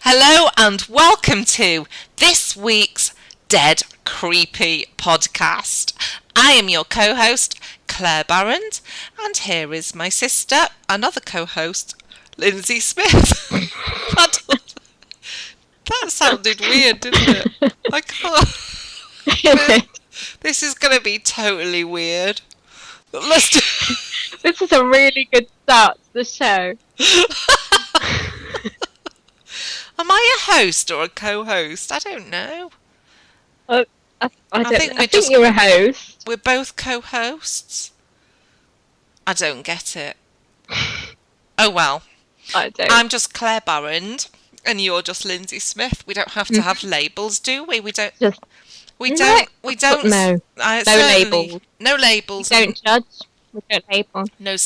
Hello and welcome to this week's Dead Creepy podcast. I am your co-host, Claire Barrand, and here is my sister, another co-host, Lindsay Smith. That sounded weird, didn't it? I can't. This is going to be totally weird. This is a really good start to the show. Am I a host or a co-host? I don't know. I think you're a host. We're both co-hosts. I don't get it. Oh well. I'm just Claire Barrand, and you're just Lindsay Smith. We don't have to have labels, do we? We don't. We don't. No. No labels. No labels. We don't judge. We don't label. No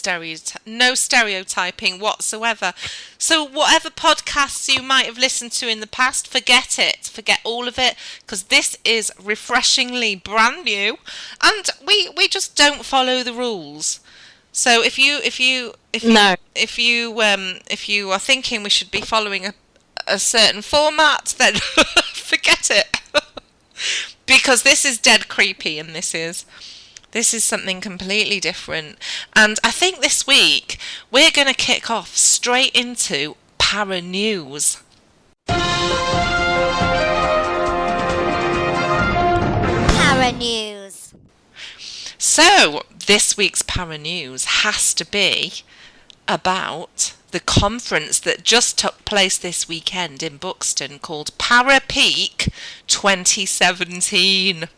stereotyping whatsoever. So whatever podcasts you might have listened to in the past, forget it. Forget all of it, because this is refreshingly brand new, and we just don't follow the rules. So if you are thinking we should be following a certain format, then forget it. Because this is dead creepy, and this is something completely different. And I think this week we're going to kick off straight into para news. Para news. So this week's para news has to be about the conference that just took place this weekend in Buxton called Para Peak 2017.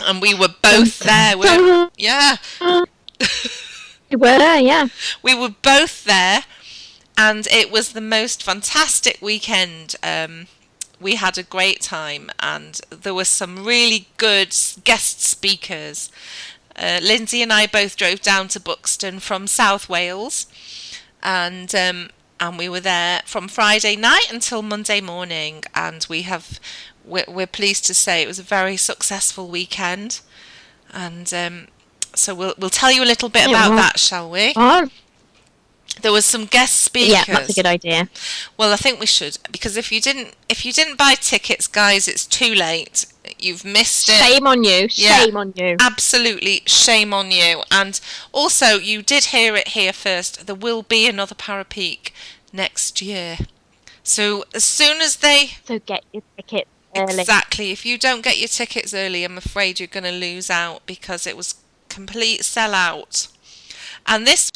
And we were both there. Yeah. We were, yeah. We were both there, and it was the most fantastic weekend. We had a great time, and there were some really good guest speakers. Lindsay and I both drove down to Buxton from South Wales, and we were there from Friday night until Monday morning, and we're pleased to say it was a very successful weekend, and so we'll tell you a little bit about that, shall we? There was some guest speakers. Yeah, that's a good idea. Well, I think we should, because if you didn't buy tickets, guys, it's too late. You've missed it. Shame on you. Shame on you. Absolutely, shame on you. And also, you did hear it here first. There will be another Para Peak next year. So as soon as So get your tickets early. Exactly. If you don't get your tickets early, I'm afraid you're going to lose out, because it was complete sellout. And this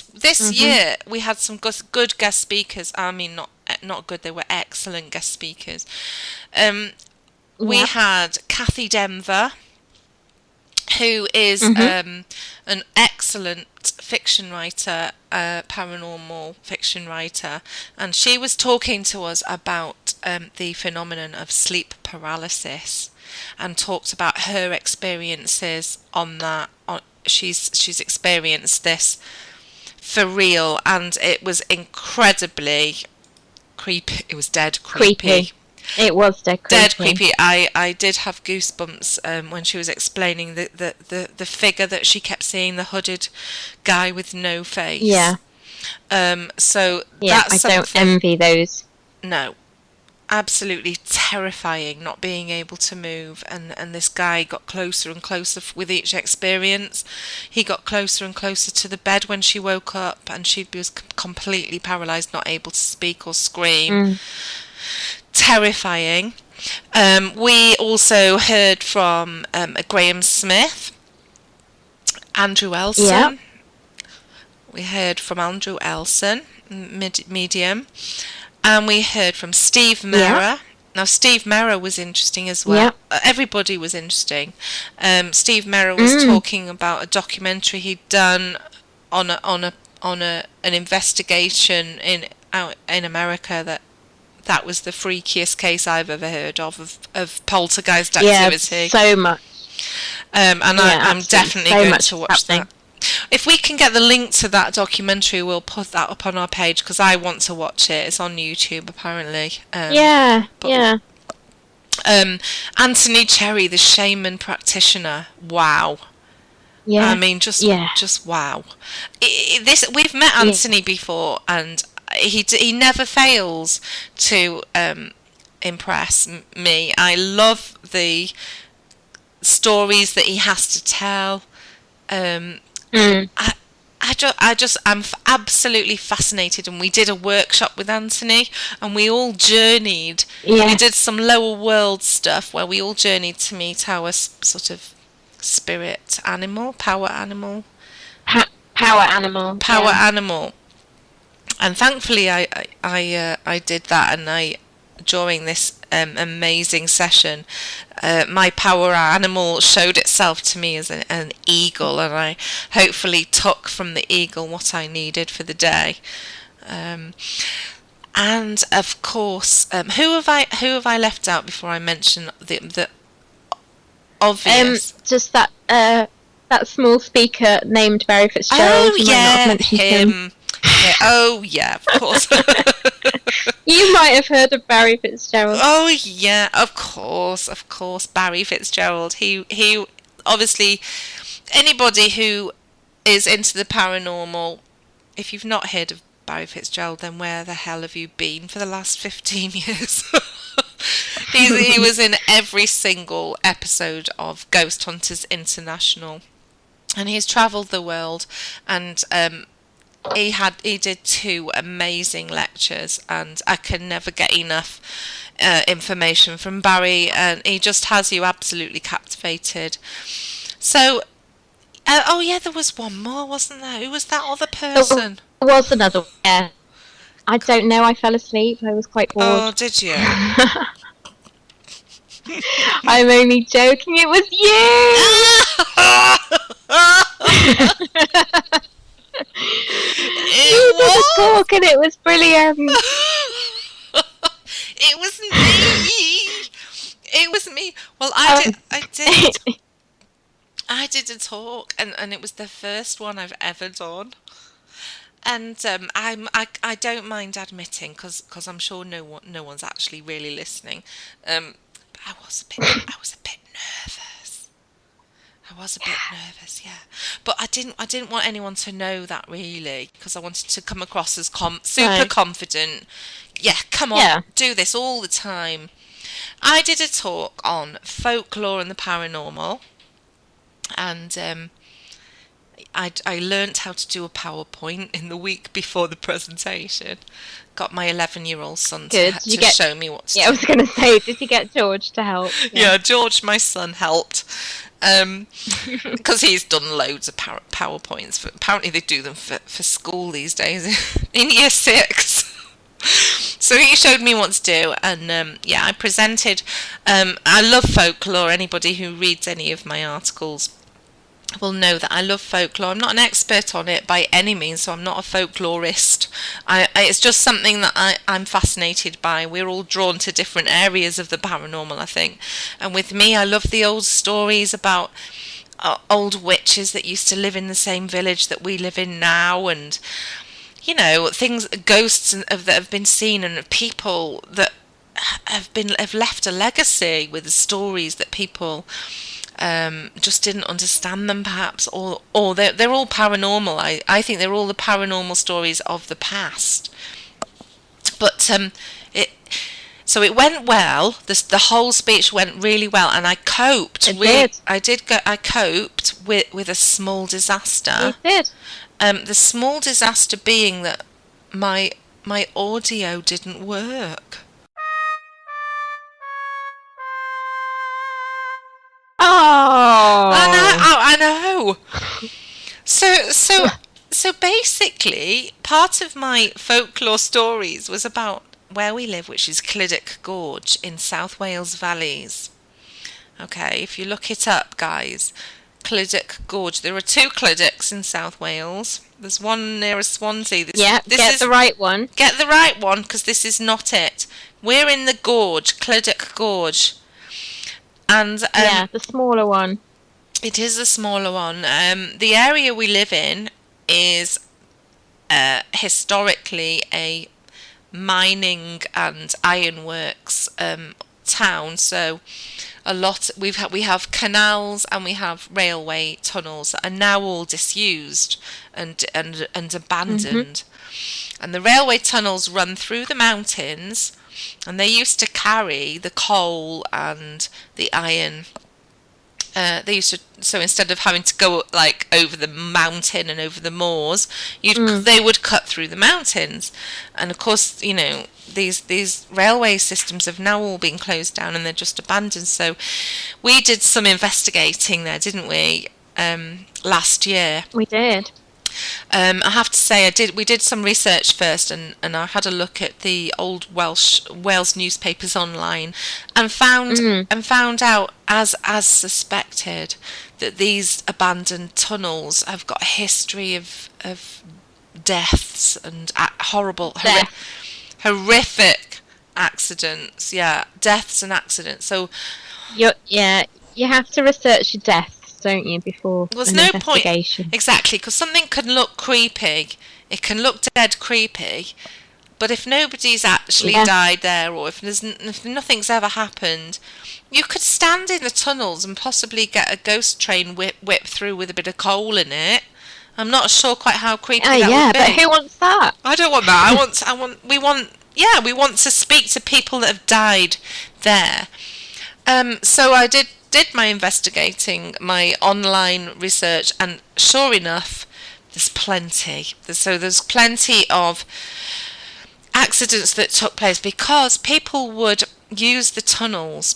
year we had some good guest speakers. I mean, not good. They were excellent guest speakers. We had Kathy Denver, who is an excellent fiction writer, paranormal fiction writer, and she was talking to us about the phenomenon of sleep paralysis, and talked about her experiences on that. She's experienced this for real, and it was incredibly creepy. It was dead creepy. It was dead creepy. Dead creepy. I did have goosebumps when she was explaining the figure that she kept seeing, the hooded guy with no face. Yeah. So yeah, that's I don't envy those. No. Absolutely terrifying, not being able to move, and this guy got closer and closer with each experience. He got closer and closer to the bed when she woke up, and she was completely paralysed, not able to speak or scream. Terrifying. We also heard from Graham Smith, Andrew Elson. Yeah. We heard from Andrew Elson, medium. And we heard from Steve Merra. Yeah. Now, Steve Merra was interesting as well. Yeah. Everybody was interesting. Steve Merra was talking about a documentary he'd done on an investigation in America that was the freakiest case I've ever heard of poltergeist activity. Yeah, so much. I'm definitely going to watch that. If we can get the link to that documentary, we'll put that up on our page, because I want to watch it. It's on YouTube, apparently. Anthony Cherry, the shaman practitioner. Wow. Yeah. I mean, just wow. We've met Anthony before, and he never fails to impress me. I love the stories that he has to tell. I'm absolutely fascinated, and we did a workshop with Anthony, and we all journeyed. Yeah. We did some lower world stuff where we all journeyed to meet our sort of spirit animal, power animal. Power animal. Power yeah. animal. And thankfully, I did that, and during this amazing session, my power animal showed itself to me as an eagle, and I hopefully took from the eagle what I needed for the day. And of course, who have I left out before I mention the obvious? Just that small speaker named Barry Fitzgerald. Oh You might not have mentioned him. Yeah, oh yeah, of course. You might have heard of Barry Fitzgerald. Oh yeah, of course, Barry Fitzgerald. He obviously, anybody who is into the paranormal, if you've not heard of Barry Fitzgerald, then where the hell have you been for the last 15 years? He was in every single episode of Ghost Hunters International, and he's travelled the world, and he did 2 amazing lectures, and I can never get enough information from Barry, and he just has you absolutely captivated. So, oh yeah, there was one more, wasn't there? Who was that other person? There was another one. Yeah. I don't know, I fell asleep. I was quite bored. Oh, did you? I'm only joking, it was you! You did a talk and it was brilliant. It was me. It was me. Well, I did a talk, and it was the first one I've ever done. And I don't mind admitting, because I'm sure no one's actually really listening. But I was a bit nervous. Yeah. But I didn't want anyone to know that, really, because I wanted to come across as super confident. Yeah, come on, do this all the time. I did a talk on folklore and the paranormal, and I learnt how to do a PowerPoint in the week before the presentation. Got my 11-year-old son to show me what to do. Yeah, I was going to say, did you get George to help? Yeah, George, my son, helped. Because he's done loads of PowerPoints. Apparently they do them for school these days in year 6. So he showed me what to do, and I presented. I love folklore. Anybody who reads any of my articles will know that I love folklore. I'm not an expert on it by any means, so I'm not a folklorist. It's just something that I'm fascinated by. We're all drawn to different areas of the paranormal, I think. And with me, I love the old stories about old witches that used to live in the same village that we live in now, and ghosts that have been seen, and people that have left a legacy with the stories that people just didn't understand them, perhaps, or they're all paranormal. I think they're all the paranormal stories of the past. But it went well. The whole speech went really well, and I coped. I coped with a small disaster. You did. The small disaster being that my audio didn't work. Oh, I know. So basically, part of my folklore stories was about where we live, which is Clydach Gorge in South Wales Valleys. Okay, if you look it up, guys, Clydach Gorge. There are 2 Clydachs in South Wales. There's one near Swansea. Get the right one. Get the right one, because this is not it. We're in the gorge, Clydach Gorge. And the smaller one. It is the smaller one. The area we live in is historically a mining and ironworks town. So we have canals and we have railway tunnels that are now all disused and abandoned. And the railway tunnels run through the mountains, and they used to carry the coal and the iron. So instead of having to go like over the mountain and over the moors, they would cut through the mountains. And of course, you know, these railway systems have now all been closed down and they're just abandoned. So we did some investigating there, didn't we, last year? We did. I have to say, we did some research first, and I had a look at the old Wales newspapers online, and found out, as suspected, that these abandoned tunnels have got a history of deaths and horrific accidents. Yeah, deaths and accidents. So you have to research your deaths, don't you, before there's an no investigation. point, exactly, because something can look creepy, it can look dead creepy, but if nobody's actually died there, or if nothing's ever happened, you could stand in the tunnels and possibly get a ghost train whipped through with a bit of coal in it. I'm not sure quite how creepy that would be. But who wants that? I don't want that. We want to speak to people that have died there. So I did my investigating, my online research, and sure enough, there's plenty. There's plenty of accidents that took place because people would use the tunnels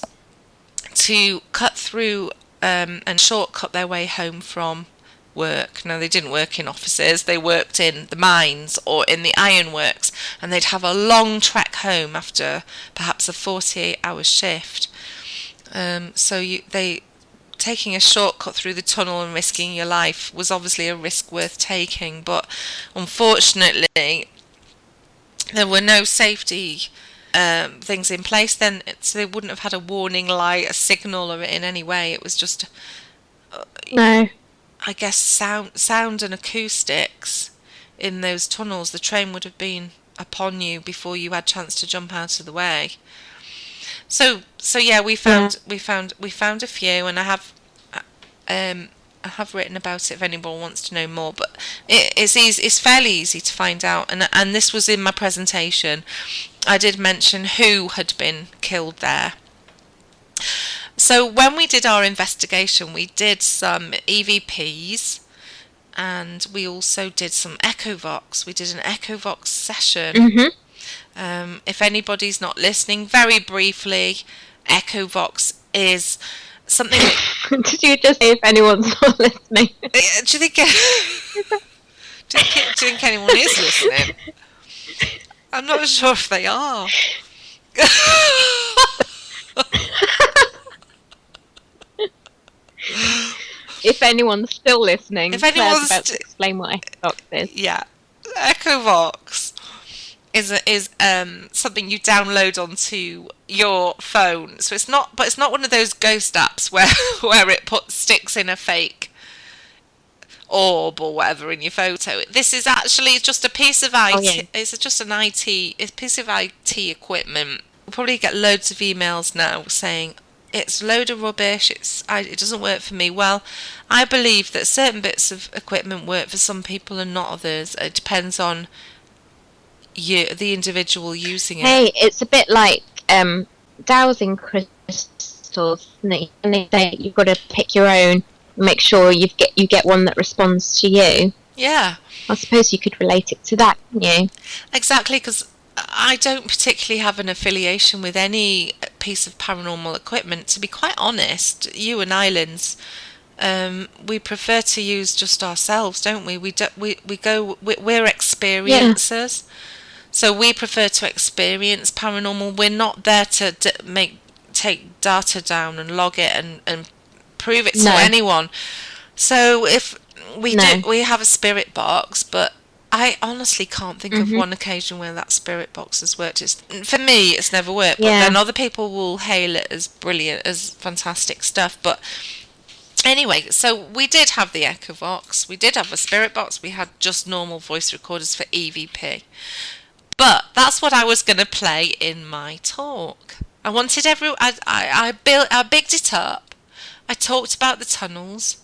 to cut through and shortcut their way home from work. Now, they didn't work in offices, they worked in the mines or in the ironworks, and they'd have a long trek home after perhaps a 48-hour shift. Taking a shortcut through the tunnel and risking your life was obviously a risk worth taking, but unfortunately there were no safety things in place then, so they wouldn't have had a warning light, a signal, or in any way. It was just no, I guess sound and acoustics in those tunnels. The train would have been upon you before you had a chance to jump out of the way. So yeah, we found a few, and I have written about it if anyone wants to know more. But it's fairly easy to find out, and this was in my presentation. I did mention who had been killed there. So when we did our investigation, we did some EVPs, and we also did some Echovox. We did an Echovox session. Mm-hmm. If anybody's not listening, very briefly, Echovox is something that... Did you just say if anyone's not listening? Do you think anyone is listening? I'm not sure if they are. If anyone's still listening, if anyone's about to explain what Echovox is. Yeah, Echovox is something you download onto your phone. So it's not one of those ghost apps where it sticks in a fake orb or whatever in your photo. This is actually just a piece of IT. Oh, yeah. It's just a piece of IT equipment. We'll probably get loads of emails now saying it's a load of rubbish. It doesn't work for me. Well, I believe that certain bits of equipment work for some people and not others. It depends on the individual using it. Hey, it's a bit like dowsing crystals, isn't it? And they say you've got to pick your own, make sure you get one that responds to you. Yeah, I suppose you could relate it to that, couldn't you? Exactly, because I don't particularly have an affiliation with any piece of paranormal equipment. To be quite honest, you and Islands, we prefer to use just ourselves, don't we? We're experiencers. Yeah. So we prefer to experience paranormal. We're not there to take data down and log it and prove it to anyone. So if we have a spirit box, but I honestly can't think of one occasion where that spirit box has worked. For me, it's never worked. But then other people will hail it as brilliant, as fantastic stuff. But anyway, so we did have the Echovox. We did have a spirit box. We had just normal voice recorders for EVP. But that's what I was going to play in my talk. I wanted I bigged it up. I talked about the tunnels.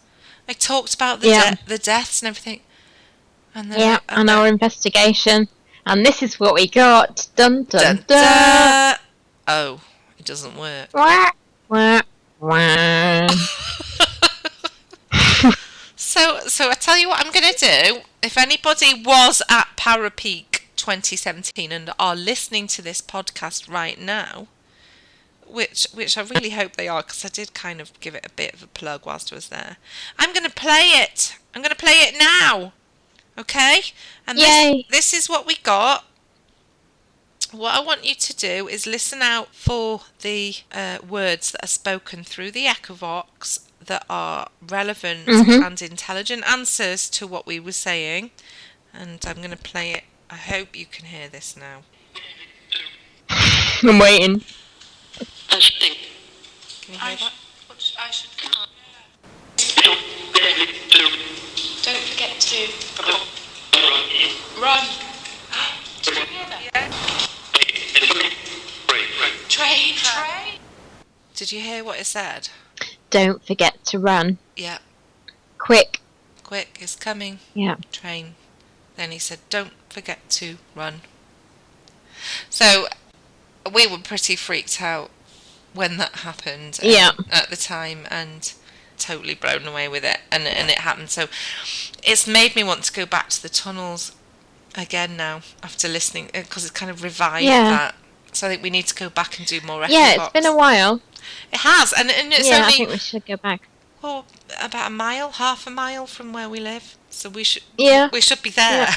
I talked about the deaths and everything. And and our investigation. And this is what we got. Dun dun dun, dun. oh, it doesn't work. Wah, wah, wah. So I tell you what I'm going to do. If anybody was at Parapeak 2017 and are listening to this podcast right now, which I really hope they are, because I did kind of give it a bit of a plug whilst I was there, I'm going to play it. I'm going to play it now. Okay? And this is what we got. What I want you to do is listen out for the words that are spoken through the Echovox that are relevant and intelligent answers to what we were saying. And I'm going to play it. I hope you can hear this now. I'm waiting. Can you hear that? I should. Don't forget to run. Did you hear that? Yeah. Train. Did you hear what it said? Don't forget to run. Yeah. Quick, it's coming. Yeah. Train. Then he said, don't forget to run. So we were pretty freaked out when that happened at the time, and totally blown away with it, and it happened. So it's made me want to go back to the tunnels again now after listening, because it's kind of revived that. So I think we need to go back and do more Echo Yeah, Box. it's been a while. It has, and it's only, only I think we should go back. Well, about half a mile from where we live. So we should be there. Yeah.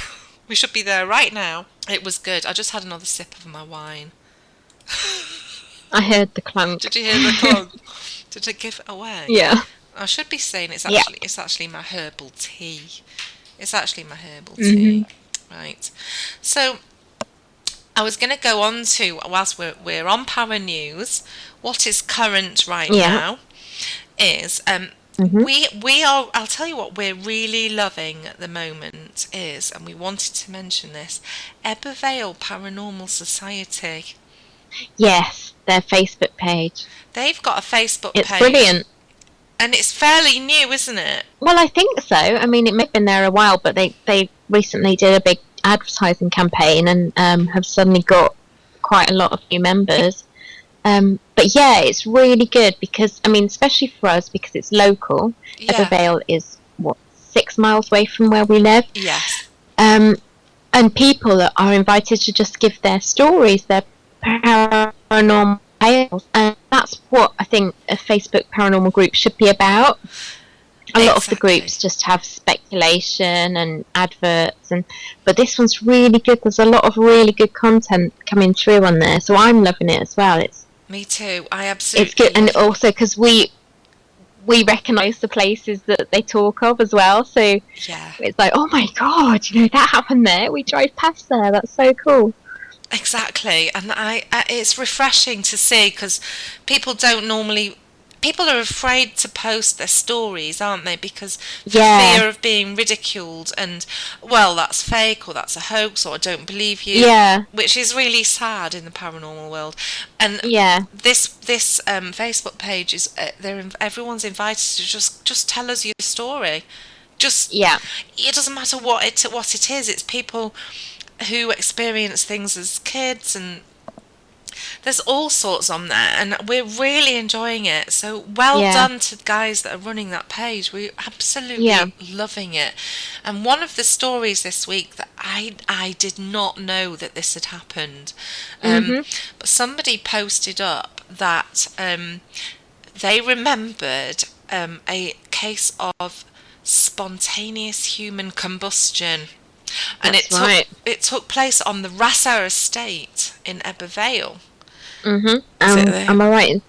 We should be there right now. It was good. I just had another sip of my wine. I heard the clunk. Did you hear the clunk? Did I give it away? Yeah. I should be saying it's actually my herbal tea. It's actually my herbal tea. Right. So I was going to go on to, whilst we're on Power News, what is current right now is we are, I'll tell you what we're really loving at the moment is, and we wanted to mention this, Ebervale Paranormal Society. Yes, their Facebook page. They've got a Facebook page. It's brilliant. And it's fairly new, isn't it? Well, I think so. I mean, it may have been there a while, but they recently did a big advertising campaign and have suddenly got quite a lot of new members. But yeah, it's really good because, I mean, especially for us, because it's local. Ebervale is, 6 miles away from where we live? Yes. And people are invited to just give their stories, their paranormal tales, and that's what I think a Facebook paranormal group should be about. A lot of the groups just have speculation and adverts, but this one's really good. There's a lot of really good content coming through on there, so I'm loving it as well. Me too. I absolutely. It's good, and also because we recognise the places that they talk of as well. So it's like, oh my god, that happened there. We drove past there. That's so cool. Exactly, and it's refreshing to see, because people are afraid to post their stories, aren't they? Because for fear of being ridiculed and, well, that's fake, or that's a hoax, or I don't believe you. Yeah. Which is really sad in the paranormal world. And this Facebook page is everyone's invited to just tell us your story. It doesn't matter what it is. It's people who experience things as kids, and there's all sorts on there, and we're really enjoying it. So well done to the guys that are running that page. We're absolutely loving it. And one of the stories this week that I did not know that this had happened, but somebody posted up that they remembered a case of spontaneous human combustion. And it took place on the Rasser estate in Ebervale. Am I right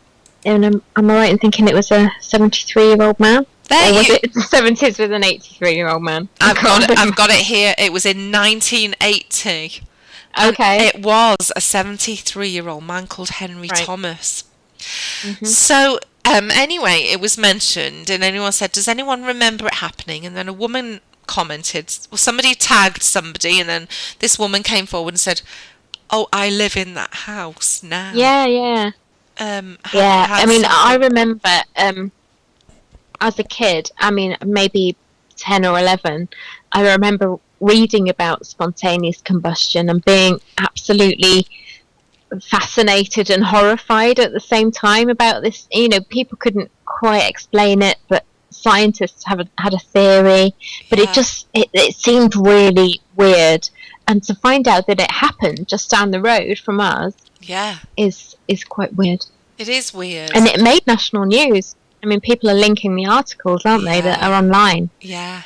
in thinking it was a 73-year-old man? Or was it 70s with an 83-year-old man? I've got it here. It was in 1980. Okay. It was a 73-year-old man called Henry Thomas. So anyway, it was mentioned, and anyone said, does anyone remember it happening? And then a woman commented, somebody tagged somebody, and then this woman came forward and said, oh, I live in that house now. I mean, I remember as a kid, I mean, maybe 10 or 11, I remember reading about spontaneous combustion and being absolutely fascinated and horrified at the same time about this. People couldn't quite explain it, but scientists had a theory, but Yeah. it seemed really weird. And to find out that it happened just down the road from us Yeah. is quite weird. It is weird. And it made national news. I mean, people are linking the articles, aren't they, that Yeah. are online. Yeah.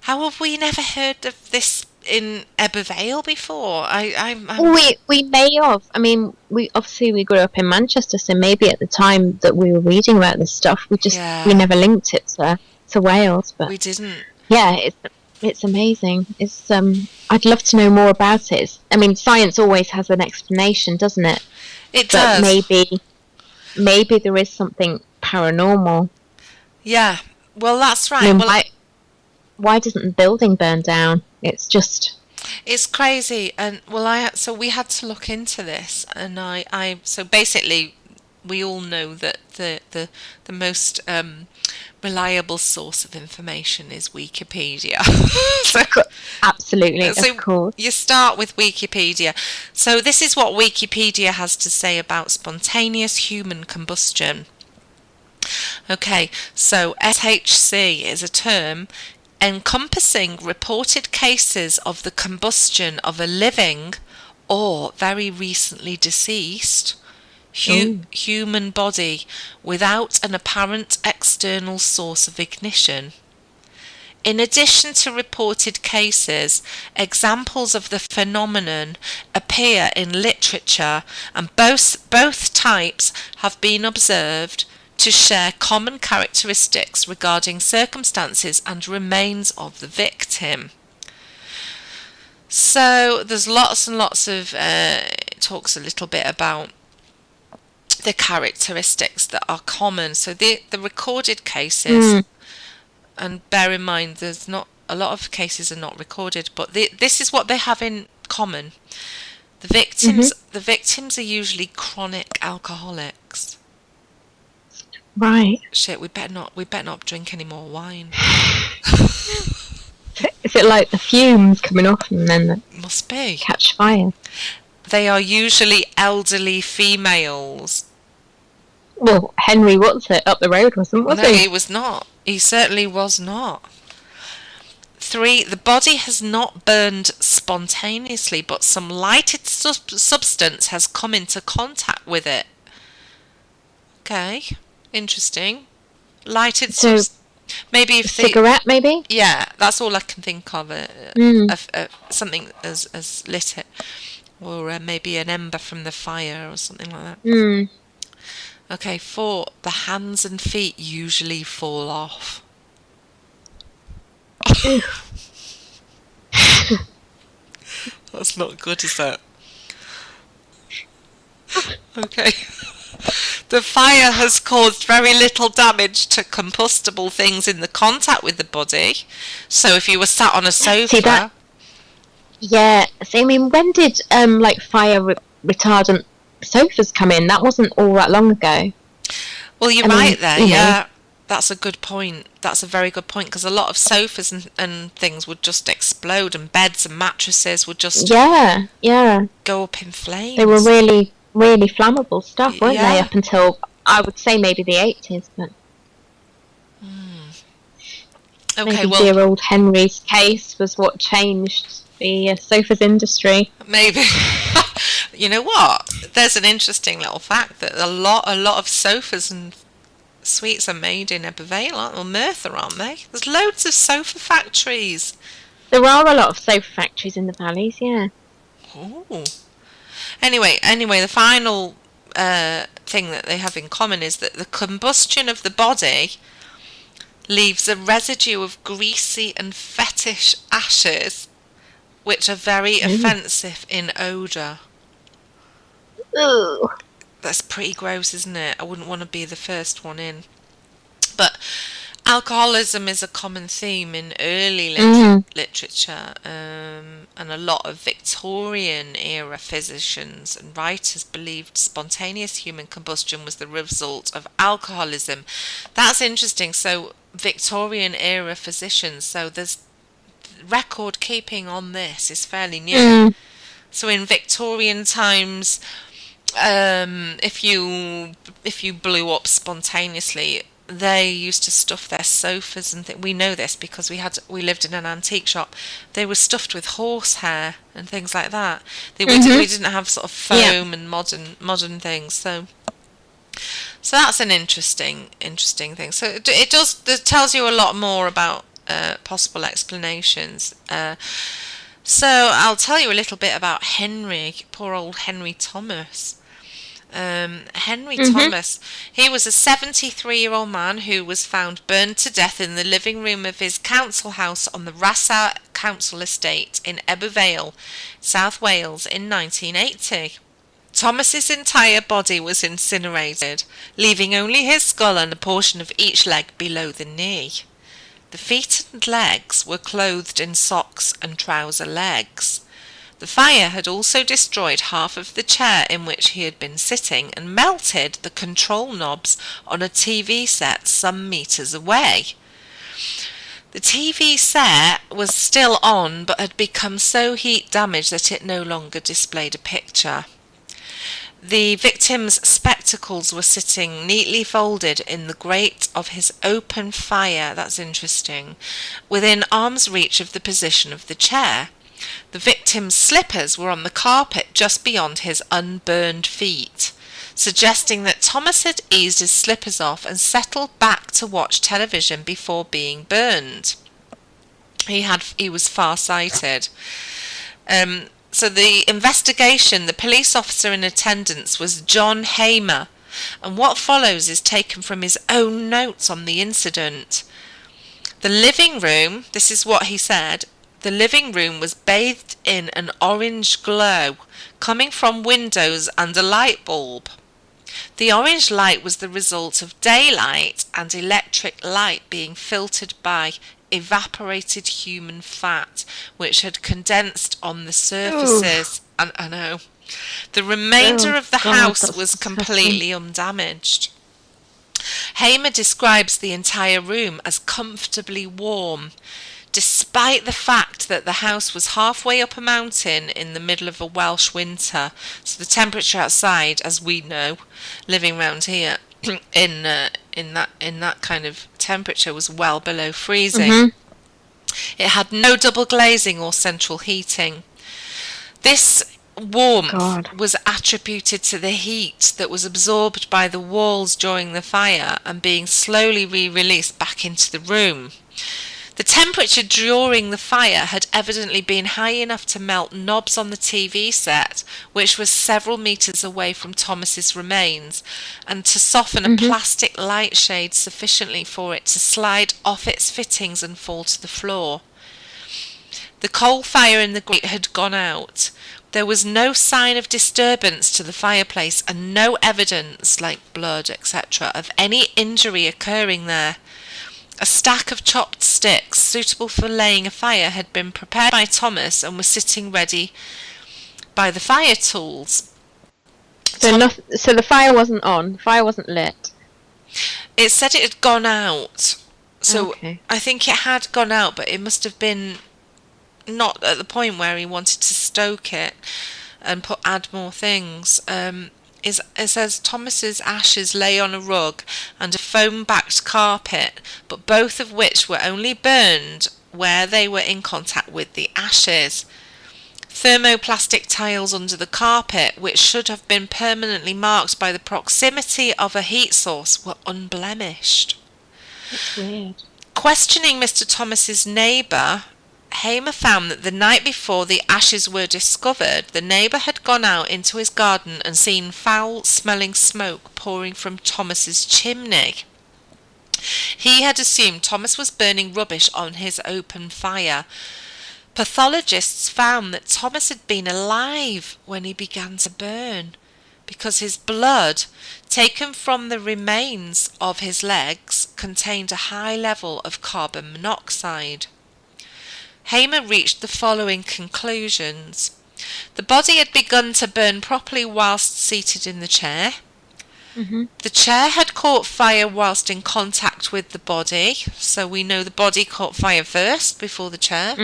How have we never heard of this in Ebbw Vale before? I'm We may have. I mean, we grew up in Manchester, so maybe at the time that we were reading about this stuff, we never linked it to Wales. But we didn't. yeah, it's amazing. It's I'd love to know more about it. I mean, science always has an explanation, doesn't it? It But does. maybe there is something paranormal. Yeah. Well, that's right. I mean, Well, why doesn't the building burn down? It's just it's crazy. And so we had to look into this, and so basically, we all know that the most reliable source of information is Wikipedia. So, absolutely, so of course. you start with Wikipedia. So this is what Wikipedia has to say about spontaneous human combustion. Okay, so SHC is a term encompassing reported cases of the combustion of a living or very recently deceased human body without an apparent external source of ignition. In addition to reported cases, examples of the phenomenon appear in literature, and both types have been observed to share common characteristics regarding circumstances and remains of the victim. So there's lots and lots of it talks a little bit about the characteristics that are common. So the recorded cases, and bear in mind there's not a lot of cases are not recorded, but this is what they have in common. The victims are usually chronic alcoholics. Right. Shit, we better not drink any more wine. Is it like the fumes coming off and then Must be. catch fire? They are usually elderly females. Well, Henry What's-it up the road was No, he? he was not. He certainly was not. 3, the body has not burned spontaneously, but some lighted substance has come into contact with it. Okay, interesting. Lighted So, maybe if cigarette, maybe? yeah, that's all I can think of. Something as lit it, or maybe an ember from the fire or something like that. Okay, 4, the hands and feet usually fall off. That's not good, is it? Okay. The fire has caused very little damage to combustible things in the contact with the body. So if you were sat on a sofa... See that? Yeah. So, I mean, when did like fire retardant sofas come in? That wasn't all that long ago. Well, you're I mean, right there, you know. yeah. That's a good point. That's a very good point, because a lot of sofas and things would just explode, and beds and mattresses would just Yeah. go up in flames. They were really, really flammable stuff, weren't Yeah. they? Up until, I would say, maybe the 80s. But Okay, maybe well, dear old Henry's case was what changed the sofas industry. maybe. You know what? There's an interesting little fact that a lot of sofas and suites are made in Ebbw Vale, aren't they? Or Merthyr, aren't they? There's loads of sofa factories. There are a lot of sofa factories in the valleys, yeah. Ooh. Anyway, the final thing that they have in common is that the combustion of the body leaves a residue of greasy and fetish ashes, which are very offensive in odour. Ooh. That's pretty gross, isn't it? I wouldn't want to be the first one in. But alcoholism is a common theme in early literature, and a lot of Victorian era physicians and writers believed spontaneous human combustion was the result of alcoholism. That's interesting. So Victorian era physicians, so record keeping on this is fairly new. Mm. So in Victorian times, if you blew up spontaneously, they used to stuff their sofas and we know this because we lived in an antique shop. They were stuffed with horsehair and things like that. We didn't have sort of foam and modern things. So that's an interesting thing. So it tells you a lot more about possible explanations. So I'll tell you a little bit about Henry, poor old Henry Thomas. Henry Thomas, he was a 73-year-old man who was found burned to death in the living room of his council house on the Rassau Council Estate in Ebbw Vale, South Wales in 1980. Thomas's entire body was incinerated, leaving only his skull and a portion of each leg below the knee. The feet and legs were clothed in socks and trouser legs. The fire had also destroyed half of the chair in which he had been sitting and melted the control knobs on a TV set some metres away. The TV set was still on but had become so heat damaged that it no longer displayed a picture. The victim's spectacles were sitting neatly folded in the grate of his open fire, that's interesting, within arm's reach of the position of the chair. The victim's slippers were on the carpet just beyond his unburned feet, suggesting that Thomas had eased his slippers off and settled back to watch television before being burned. He was far-sighted. So the investigation, the police officer in attendance was John Hamer, and what follows is taken from his own notes on the incident. The living room, this is what he said, the living room was bathed in an orange glow coming from windows and a light bulb. The orange light was the result of daylight and electric light being filtered by evaporated human fat, which had condensed on the surfaces. And I know. The remainder of the house was completely undamaged. Hamer describes the entire room as comfortably warm, despite the fact that the house was halfway up a mountain in the middle of a Welsh winter. So the temperature outside, as we know, living round here, in that kind of temperature, was well below freezing. It had no double glazing or central heating. This warmth was attributed to the heat that was absorbed by the walls during the fire and being slowly re-released back into the room. The temperature during the fire had evidently been high enough to melt knobs on the TV set, which was several metres away from Thomas's remains, and to soften a plastic light shade sufficiently for it to slide off its fittings and fall to the floor. The coal fire in the grate had gone out. There was no sign of disturbance to the fireplace and no evidence, like blood, etc., of any injury occurring there. A stack of chopped sticks suitable for laying a fire had been prepared by Thomas and was sitting ready by the fire tools. So the fire wasn't on, the fire wasn't lit. It said it had gone out. So I think it had gone out, but it must have been not at the point where he wanted to stoke it and add more things. It says Thomas's ashes lay on a rug and a foam-backed carpet, but both of which were only burned where they were in contact with the ashes. Thermoplastic tiles under the carpet, which should have been permanently marked by the proximity of a heat source, were unblemished. That's weird. Questioning Mr. Thomas's neighbour, Hamer found that the night before the ashes were discovered, the neighbour had gone out into his garden and seen foul-smelling smoke pouring from Thomas's chimney. He had assumed Thomas was burning rubbish on his open fire. Pathologists found that Thomas had been alive when he began to burn, because his blood, taken from the remains of his legs, contained a high level of carbon monoxide. Hamer reached the following conclusions. The body had begun to burn properly whilst seated in the chair. The chair had caught fire whilst in contact with the body, so we know the body caught fire first before the chair.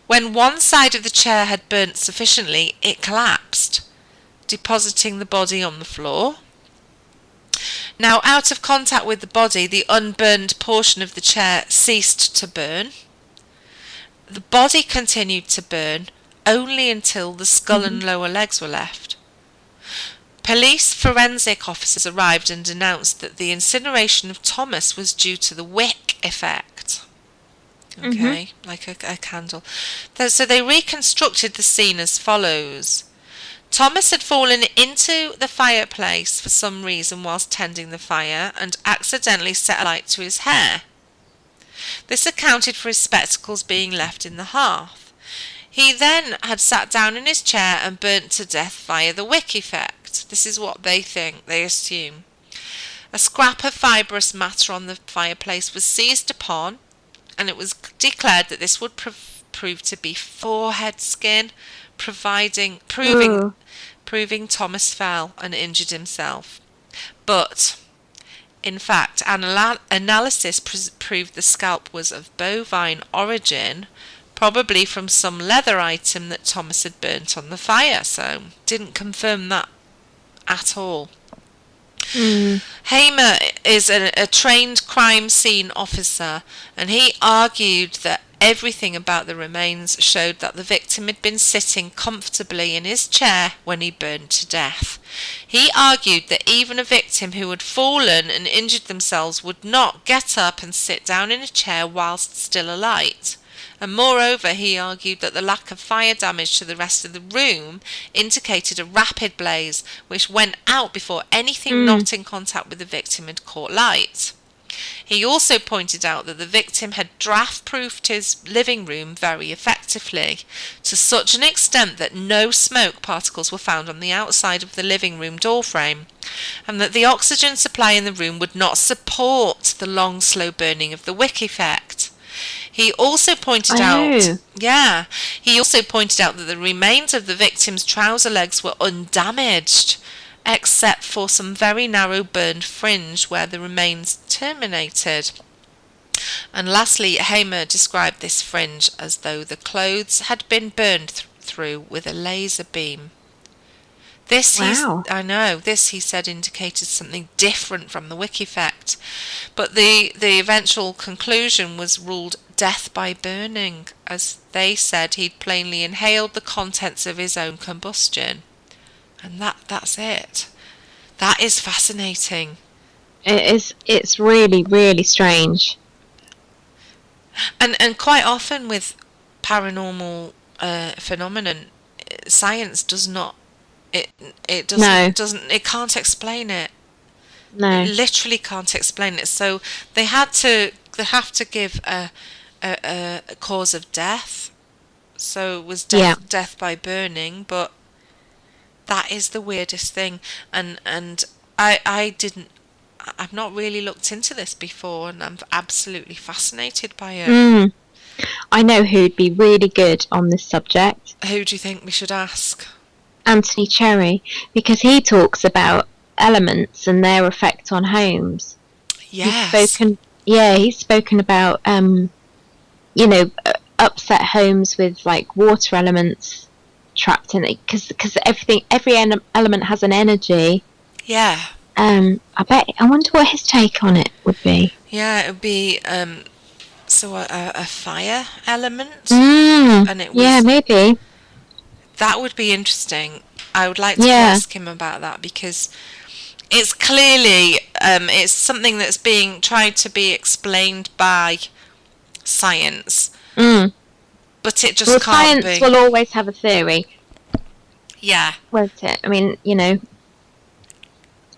When one side of the chair had burnt sufficiently, it collapsed, depositing the body on the floor. Now, out of contact with the body, the unburned portion of the chair ceased to burn. The body continued to burn only until the skull and lower legs were left. Police forensic officers arrived and announced that the incineration of Thomas was due to the wick effect. Okay, like a candle. So they reconstructed the scene as follows. Thomas had fallen into the fireplace for some reason whilst tending the fire and accidentally set a light to his hair. This accounted for his spectacles being left in the hearth. He then had sat down in his chair and burnt to death via the wick effect. This is what they think, they assume. A scrap of fibrous matter on the fireplace was seized upon, and it was declared that this would prove to be forehead skin, proving Thomas fell and injured himself. But, in fact, analysis proved the scalp was of bovine origin, probably from some leather item that Thomas had burnt on the fire, so didn't confirm that at all. Hamer is a trained crime scene officer, and he argued that everything about the remains showed that the victim had been sitting comfortably in his chair when he burned to death. He argued that even a victim who had fallen and injured themselves would not get up and sit down in a chair whilst still alight. And moreover, he argued that the lack of fire damage to the rest of the room indicated a rapid blaze which went out before anything not in contact with the victim had caught light. He also pointed out that the victim had draft-proofed his living room very effectively, to such an extent that no smoke particles were found on the outside of the living room doorframe, and that the oxygen supply in the room would not support the long, slow burning of the wick effect. He also pointed out that the remains of the victim's trouser legs were undamaged, except for some very narrow burned fringe where the remains terminated. And lastly, Hamer described this fringe as though the clothes had been burned through with a laser beam. This, he said, indicated something different from the wick effect, but the eventual conclusion was ruled death by burning, as they said he'd plainly inhaled the contents of his own combustion. And that's it. That is fascinating. It is. It's really, really strange. And quite often with paranormal phenomenon, science does not. It can't explain it. No. It literally can't explain it. So they have to give a cause of death. So it was death by burning, but that is the weirdest thing. And I've not really looked into this before, and I'm absolutely fascinated by it. I know who'd be really good on this subject. Who do you think we should ask? Anthony Cherry, because he talks about elements and their effect on homes. Yes. He's spoken about upset homes with like water elements trapped in it, because every element has an energy. Yeah. I wonder what his take on it would be. Yeah, it would be a fire element. And it was, maybe. That would be interesting. I would like to ask him about that, because it's clearly it's something that's being tried to be explained by science. But it just can't be. Science will always have a theory. Yeah. Won't it? I mean,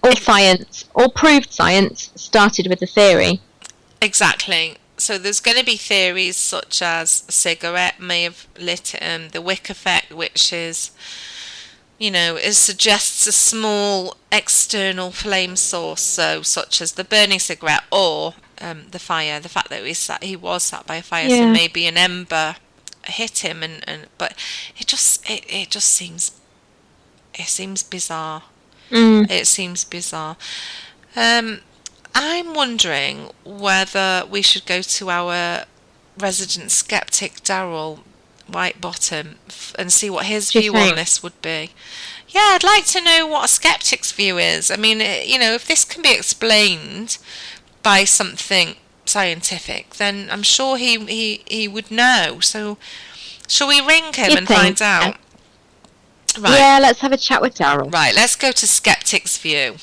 all proved science started with a theory. Exactly. So there's going to be theories such as a cigarette may have lit the wick effect, which is, it suggests a small external flame source, so such as the burning cigarette or the fire. The fact that he was sat by a fire, so maybe an ember hit him, but it just seems bizarre. It seems bizarre. I'm wondering whether we should go to our resident skeptic, Daryl Whitebottom, and see what his Do you view on think? this would be. Yeah, I'd like to know what a skeptic's view is. I mean, if this can be explained by something scientific, then I'm sure he would know. So, shall we ring him You'd and think, find out? Right. Yeah, let's have a chat with Daryl. Right, let's go to skeptic's view.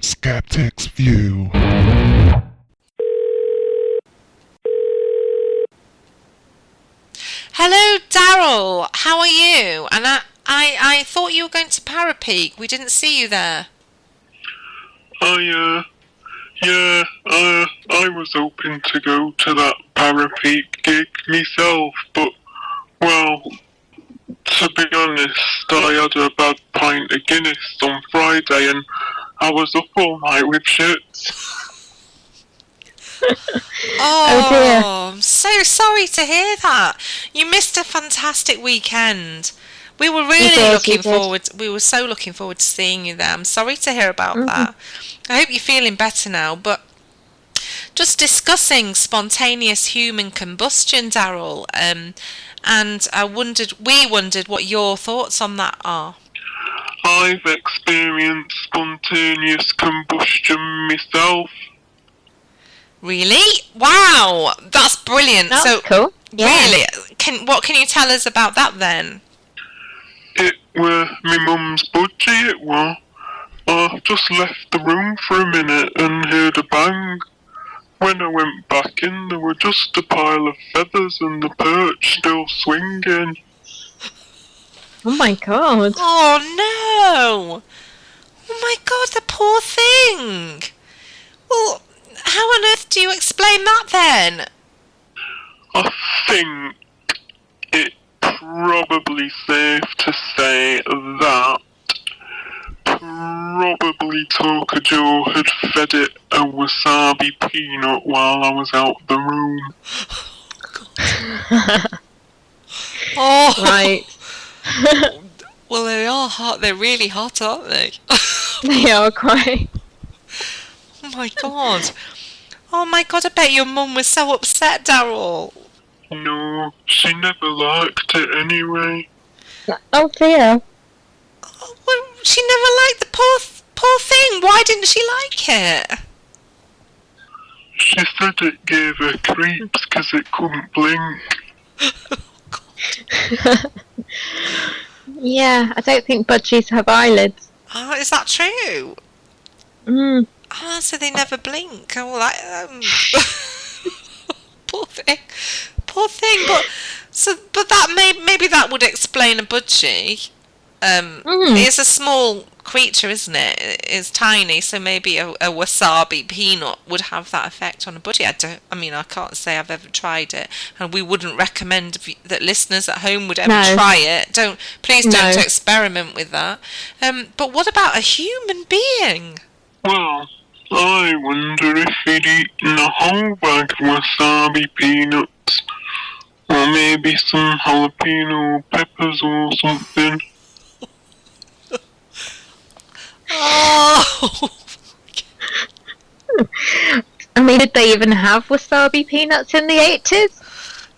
Skeptic's View. Hello, Daryl. How are you? And I thought you were going to Parapeak. We didn't see you there. I was hoping to go to that Parapeak gig myself, but, well, to be honest, I had a bad pint of Guinness on Friday and I was up all night with shits. Oh, dear. I'm so sorry to hear that. You missed a fantastic weekend. We were really did, looking you did. forward. We were so looking forward to seeing you there. I'm sorry to hear about that. I hope you're feeling better now. But just discussing spontaneous human combustion, Daryl. And we wondered what your thoughts on that are. I've experienced spontaneous combustion myself. Really? Wow, that's brilliant. That's so cool. Yeah. really, what can you tell us about that then? It were my mum's budgie, it were. I just left the room for a minute and heard a bang. When I went back in, there were just a pile of feathers and the perch still swinging. Oh my god. Oh no! Oh my god, the poor thing! Well, how on earth do you explain that then? I think it's probably safe to say that probably Toka Joe had fed it a wasabi peanut while I was out the room. Oh, Right. well, they are hot. They're really hot, aren't they? They are quite. Oh my god. Oh my god, I bet your mum was so upset, Daryl. No, she never liked it anyway. Oh dear. Oh, well, she never liked the poor thing. Why didn't she like it? She said it gave her creeps because it couldn't blink. Yeah, I don't think budgies have eyelids. Oh, is that true? Mm. Ah, so they never blink. Oh, poor thing. Poor thing. But maybe that would explain a budgie. It's a small creature, isn't it? It's tiny, so maybe a wasabi peanut would have that effect on a budgie. I can't say I've ever tried it, and we wouldn't recommend that listeners at home would ever try it. Please don't experiment with that. But what about a human being? Well, I wonder if he'd eaten a whole bag of wasabi peanuts. Or maybe some jalapeno peppers or something. Oh! I mean, did they even have wasabi peanuts in the 80s?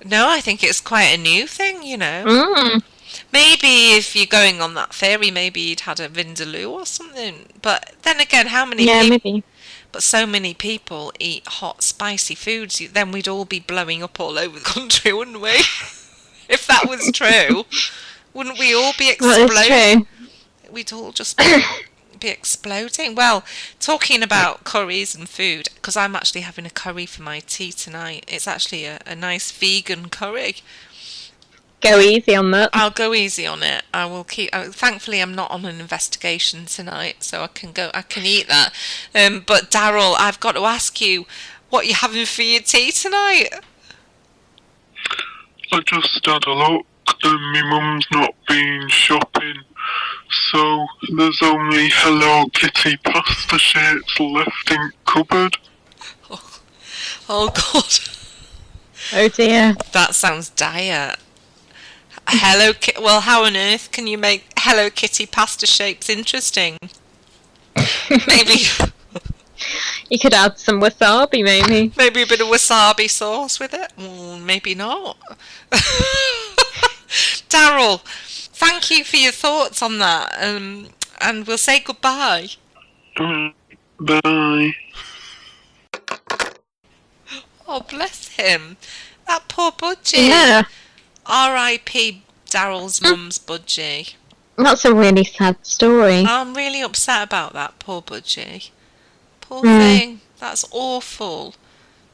No, I think it's quite a new thing, Mm. Maybe if you're going on that theory, maybe you'd had a vindaloo or something. But then again, how many Yeah, people... maybe. But so many people eat hot, spicy foods, then we'd all be blowing up all over the country, wouldn't we? If that was true, wouldn't we all be Well, exploding? it's true. We'd all just be exploding. Well, talking about curries and food, because I'm actually having a curry for my tea tonight. It's actually a nice vegan curry. Go easy on that. I'll go easy on it. I will keep. Thankfully, I'm not on an investigation tonight, so I can eat that. But Daryl, I've got to ask you, what you're having for your tea tonight? I just had a look and my mum's not been shopping, so there's only Hello Kitty pasta shapes left in cupboard. Oh God, Oh dear. that sounds dire. Well, how on earth can you make Hello Kitty pasta shapes interesting? Maybe You could add some wasabi, maybe. maybe a bit of wasabi sauce with it. Maybe not. Daryl, thank you for your thoughts on that. And we'll say goodbye. Bye. Oh, bless him. That poor Budgie. Yeah, R.I.P. Daryl's mum's Budgie. that's a really sad story. I'm really upset about that, poor Budgie. Poor thing. That's awful.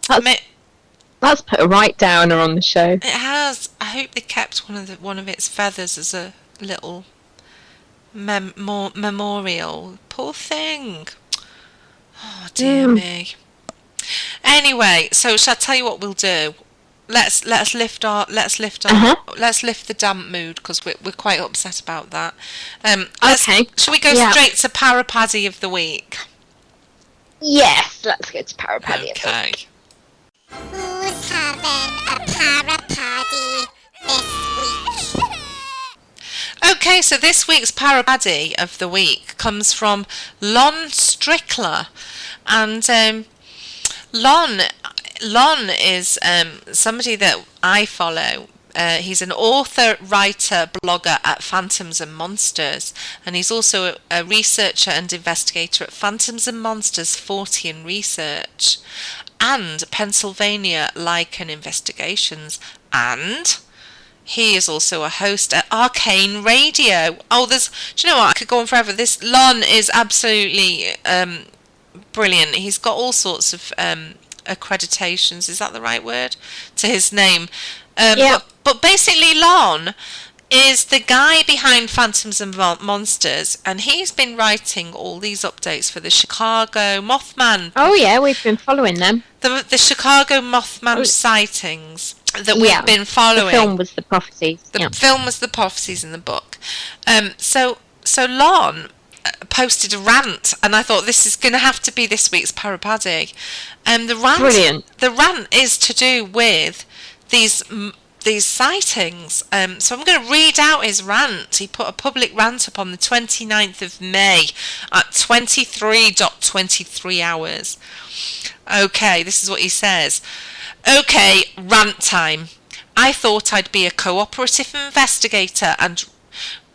That's put a right downer on the show. It has. I hope they kept one of its feathers as a little memorial. Poor thing. Oh dear me. Anyway, so shall I tell you what we'll do? Let's lift the damp mood because we're quite upset about that. Okay. Shall we go straight to Parapaddy of the week? Yes, let's go to Parapaddy. Okay. Who's having a para party this week? Okay, so this week's Parapaddy of the week comes from Lon Strickler, and Lon is somebody that I follow. He's an author, writer, blogger at Phantoms and Monsters, and he's also a researcher and investigator at Phantoms and Monsters Fortean Research and Pennsylvania Lichen Investigations, and he is also a host at Arcane Radio. Oh, do you know what? I could go on forever. This Lon is absolutely brilliant. He's got all sorts of accreditations, is that the right word, to his name. But basically Lon is the guy behind Phantoms and Monsters, and he's been writing all these updates for the Chicago Mothman. Oh yeah, we've been following them. The Chicago Mothman sightings that we've been following. The film was the prophecies. The film was the prophecies in the book. So Lon posted a rant, and I thought this is going to have to be this week's Parapaddy. Brilliant. The rant is to do with these sightings. So I'm going to read out his rant. He put a public rant up on the 29th of May at 23:23 hours. Okay, this is what he says. Okay, rant time. I thought I'd be a cooperative investigator and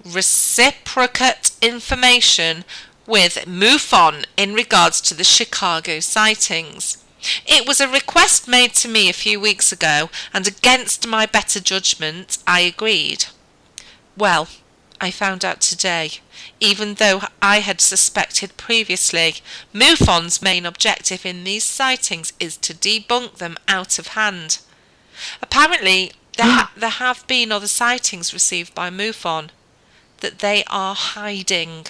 reciprocate information with MUFON in regards to the Chicago sightings. It was a request made to me a few weeks ago, and against my better judgment, I agreed. Well, I found out today, even though I had suspected previously, MUFON's main objective in these sightings is to debunk them out of hand. Apparently, there have been other sightings received by MUFON that they are hiding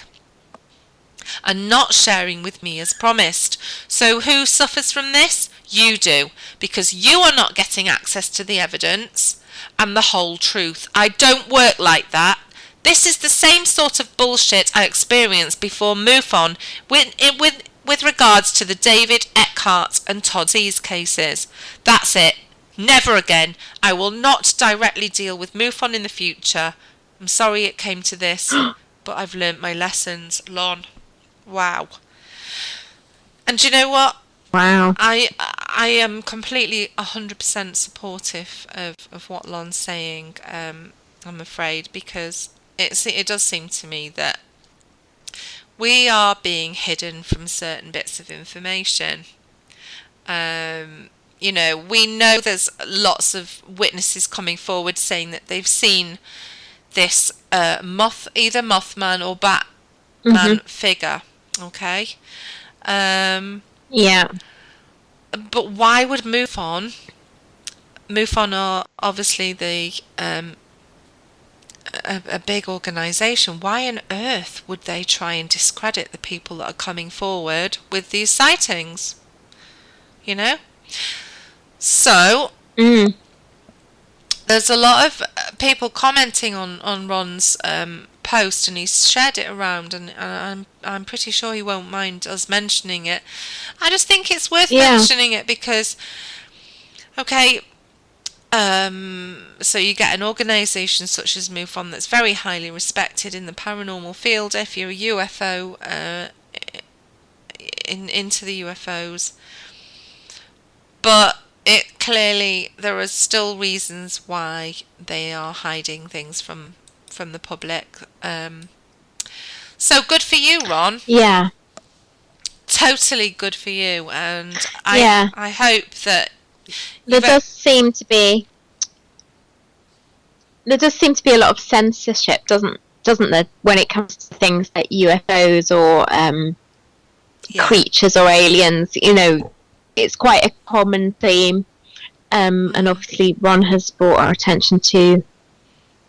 and not sharing with me as promised. So who suffers from this? You do, because you are not getting access to the evidence and the whole truth. I don't work like that. This is the same sort of bullshit I experienced before MUFON with regards to the David Eckhart and Todd Ease cases. That's it. Never again. I will not directly deal with MUFON in the future. I'm sorry it came to this, but I've learnt my lessons, Lon. Wow. And do you know what? Wow. I am completely 100% supportive of what Lon's saying, I'm afraid, because it does seem to me that we are being hidden from certain bits of information. You know, we know there's lots of witnesses coming forward saying that they've seen this either Mothman or Batman figure. Okay. Yeah. But why would MUFON are obviously the a big organisation. Why on earth would they try and discredit the people that are coming forward with these sightings? You know? So there's a lot of people commenting on Ron's post, and he's shared it around, and I'm pretty sure he won't mind us mentioning it. I just think it's worth mentioning it because, okay, So you get an organisation such as MUFON that's very highly respected in the paranormal field. If you're a UFO, into the UFOs, but it clearly there are still reasons why they are hiding things from the public. So good for you, Ron. Yeah. Totally good for you, and Yeah. I hope that There does seem to be a lot of censorship, doesn't there, when it comes to things like UFOs or creatures or aliens. You know, it's quite a common theme, and obviously Ron has brought our attention to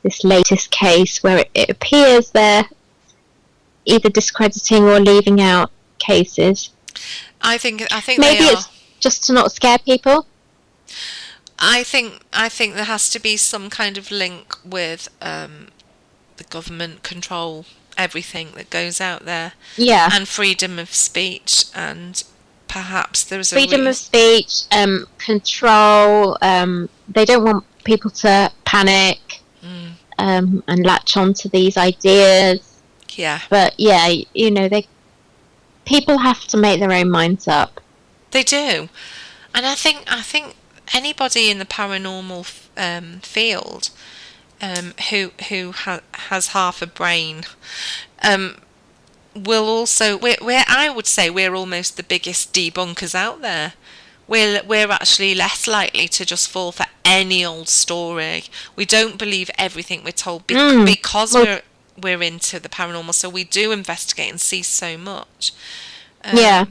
this latest case where it appears they're either discrediting or leaving out cases. I think maybe they are. It's just to not scare people. I think there has to be some kind of link with the government control everything that goes out there. Yeah. And freedom of speech, and perhaps there's freedom of speech, control. They don't want people to panic and latch on to these ideas. Yeah. But yeah, you know, people have to make their own minds up. They do, and I think anybody in the paranormal field who has half a brain will also I would say we're almost the biggest debunkers out there. We're actually less likely to just fall for any old story. We don't believe everything we're told because we're into the paranormal, so we do investigate and see so much. Yeah.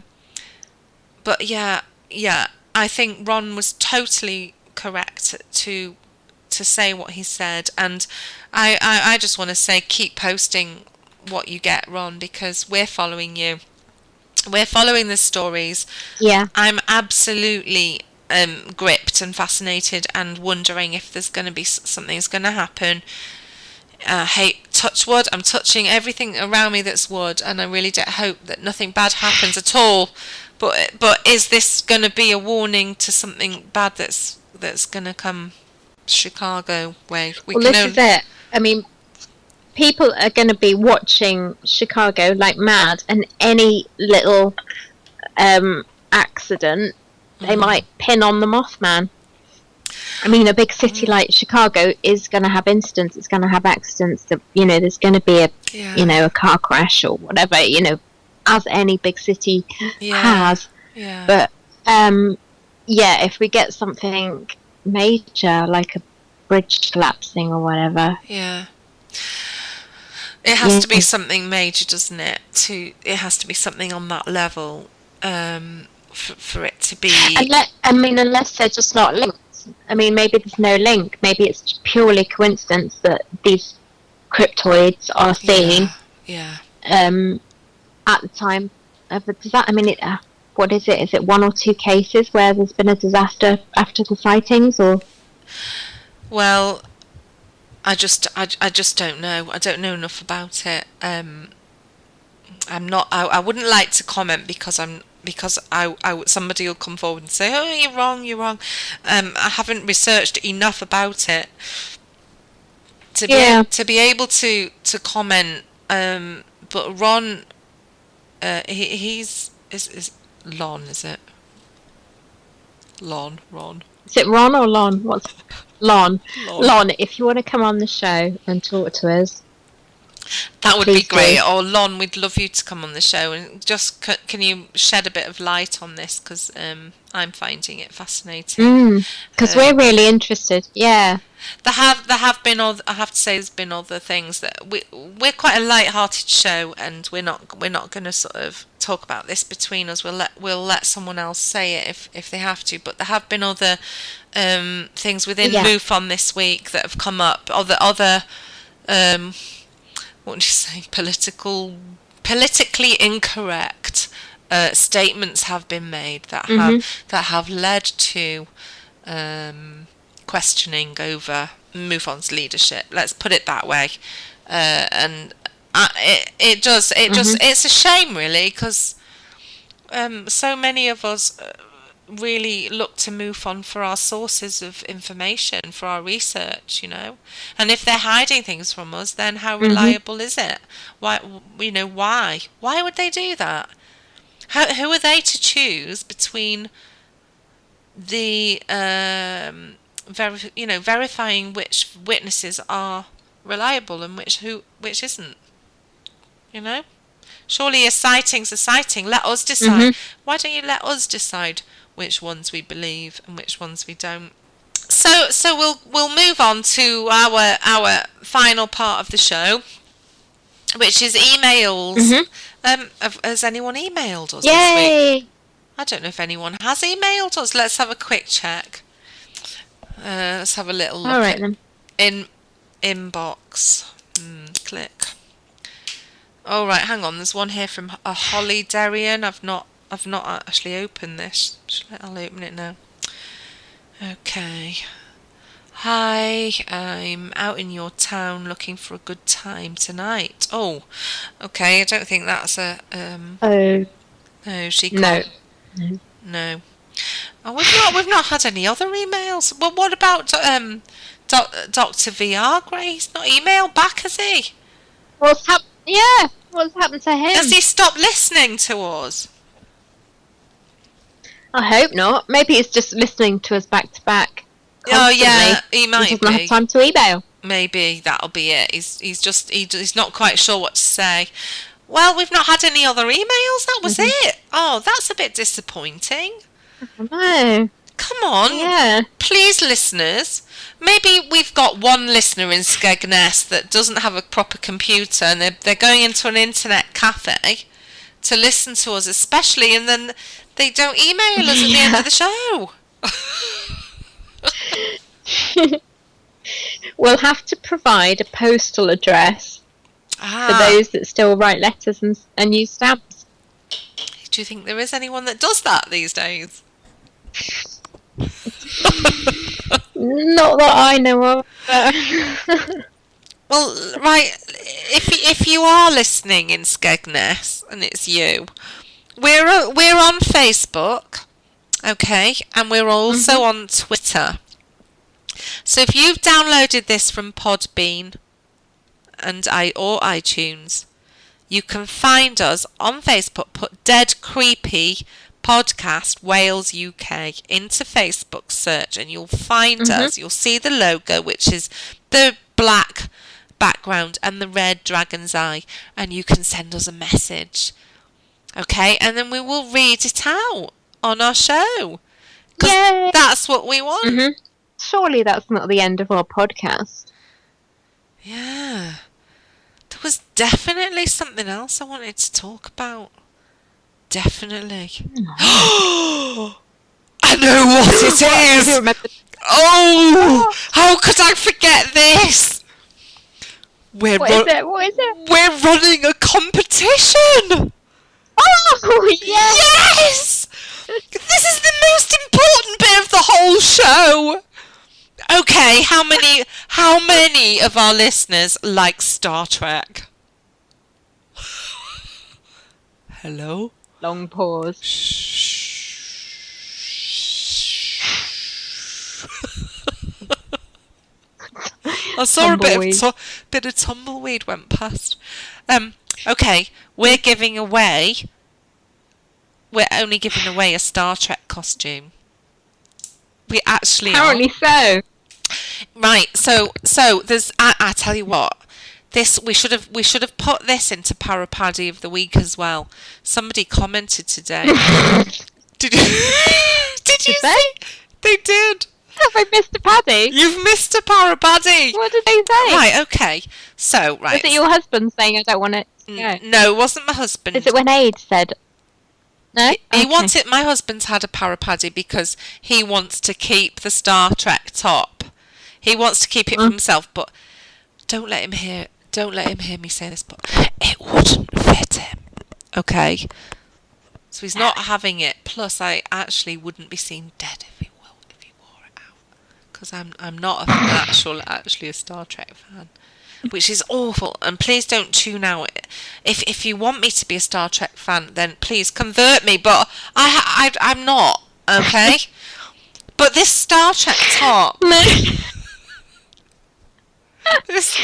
But yeah, I think Ron was totally correct to say what he said, and I just want to say keep posting what you get, Ron, because we're following you. We're following the stories. Yeah. I'm absolutely gripped and fascinated and wondering if there's going to be something's going to happen. Hey, touch wood. I'm touching everything around me that's wood, and I really do hope that nothing bad happens at all. But is this going to be a warning to something bad that's going to come Chicago way? This is it. I mean, people are going to be watching Chicago like mad, and any little accident, they might pin on the Mothman. I mean, a big city like Chicago is going to have incidents. It's going to have accidents. That, you know, there's going to be a car crash or whatever. You know, as any big city has. Yeah. But if we get something major like a bridge collapsing or whatever. Yeah. It has to be something major, doesn't it? It has to be something on that level for it to be. Unless they're just not linked. I mean, maybe there's no link. Maybe it's purely coincidence that these cryptoids are seen. Yeah. At the time of the disaster. I mean, what is it? Is it one or two cases where there's been a disaster after the sightings, or? Well, I just don't know. I don't know enough about it. I'm not. I wouldn't like to comment because somebody will come forward and say, "Oh, you're wrong. You're wrong." I haven't researched enough about it to be able to comment. But Ron, he's Lon, is it? Ron. Is it Ron or Lon? What's Lon? Lon, if you want to come on the show and talk to us, that would be great. Or Lon, we'd love you to come on the show and just can you shed a bit of light on this, because I'm finding it fascinating. Because we're really interested. Yeah. There have been I have to say there's been other things that we're quite a light-hearted show, and we're not going to sort of talk about this between us. We'll let someone else say it if they have to. But there have been other things within MUFON this week that have come up. Other what would you say? Politically incorrect statements have been made that have led to questioning over MUFON's leadership. Let's put it that way. And it's a shame, really, because so many of us really look to MUFON for our sources of information, for our research, And if they're hiding things from us, then how reliable is it? Why, why? Why would they do that? Who are they to choose between the verifying which witnesses are reliable and which isn't? Surely a sighting's a sighting. Let us decide. Why don't you let us decide which ones we believe and which ones we don't? So we'll move on to our final part of the show, which is emails. Has anyone emailed us this week? Yay! I don't know if anyone has emailed us. Let's have a quick check. Let's have a little look. All right then. In inbox. Click. All right, hang on. There's one here from a Holly Darian. I've not actually opened this. I'll open it now. Okay. Hi, I'm out in your town looking for a good time tonight. Oh, okay. I don't think that's a Oh. No, she No. can't. No. Oh, we've not had any other emails. Well, what about Dr. VR Gray? He's not emailed back, has he? What's happened to him? Has he stopped listening to us? I hope not. Maybe he's just listening to us back to back. Oh yeah, he He might doesn't have be. time to email. Maybe that'll be it. He's not quite sure what to say. Well, we've not had any other emails. That was it. Oh, that's a bit disappointing. No. Come on. Yeah. Please, listeners. Maybe we've got one listener in Skegness that doesn't have a proper computer and they're going into an internet cafe to listen to us especially, and then they don't email us at the end of the show. We'll have to provide a postal address for those that still write letters and use stamps. Do you think there is anyone that does that these days? Not that I know of. Well, right, if you are listening in Skegness and it's you, we're on Facebook, okay, and we're also on Twitter. So if you've downloaded this from Podbean or iTunes, you can find us on Facebook. Put Dead Creepy Podcast Wales UK into Facebook search and you'll find us. You'll see the logo, which is the black background and the red dragon's eye, and you can send us a message, okay, and then we will read it out on our show, because that's what we want. Surely that's not the end of our podcast. Yeah, there was definitely something else I wanted to talk about. Definitely. I know what it is. Oh, how could I forget this? What is it? We're running a competition. Oh, yes! This is the most important bit of the whole show. Okay, how many of our listeners like Star Trek? Hello? Long pause. I saw a bit of tumbleweed went past. Okay, we're only giving away a Star Trek costume. We actually apparently so. Right, so there's I tell you what. This we should have put this into Parapaddy of the week as well. Somebody commented today. Did you say? They did. Have I missed a Paddy? You've missed a Parapaddy. What did they say? Right, okay. So, right. Was it your husband saying I don't want it? No, it wasn't my husband. Is it when Aid said? No? He wants it. My husband's had a Parapaddy because he wants to keep the Star Trek top. He wants to keep it for himself, but don't let him hear me say this, but it wouldn't fit him. Okay? So he's not having it. Plus, I actually wouldn't be seen dead if he wore it out. Because I'm not actually a Star Trek fan. Which is awful. And please don't tune out. If you want me to be a Star Trek fan, then please convert me. But I'm not. Okay? But this Star Trek top, No. this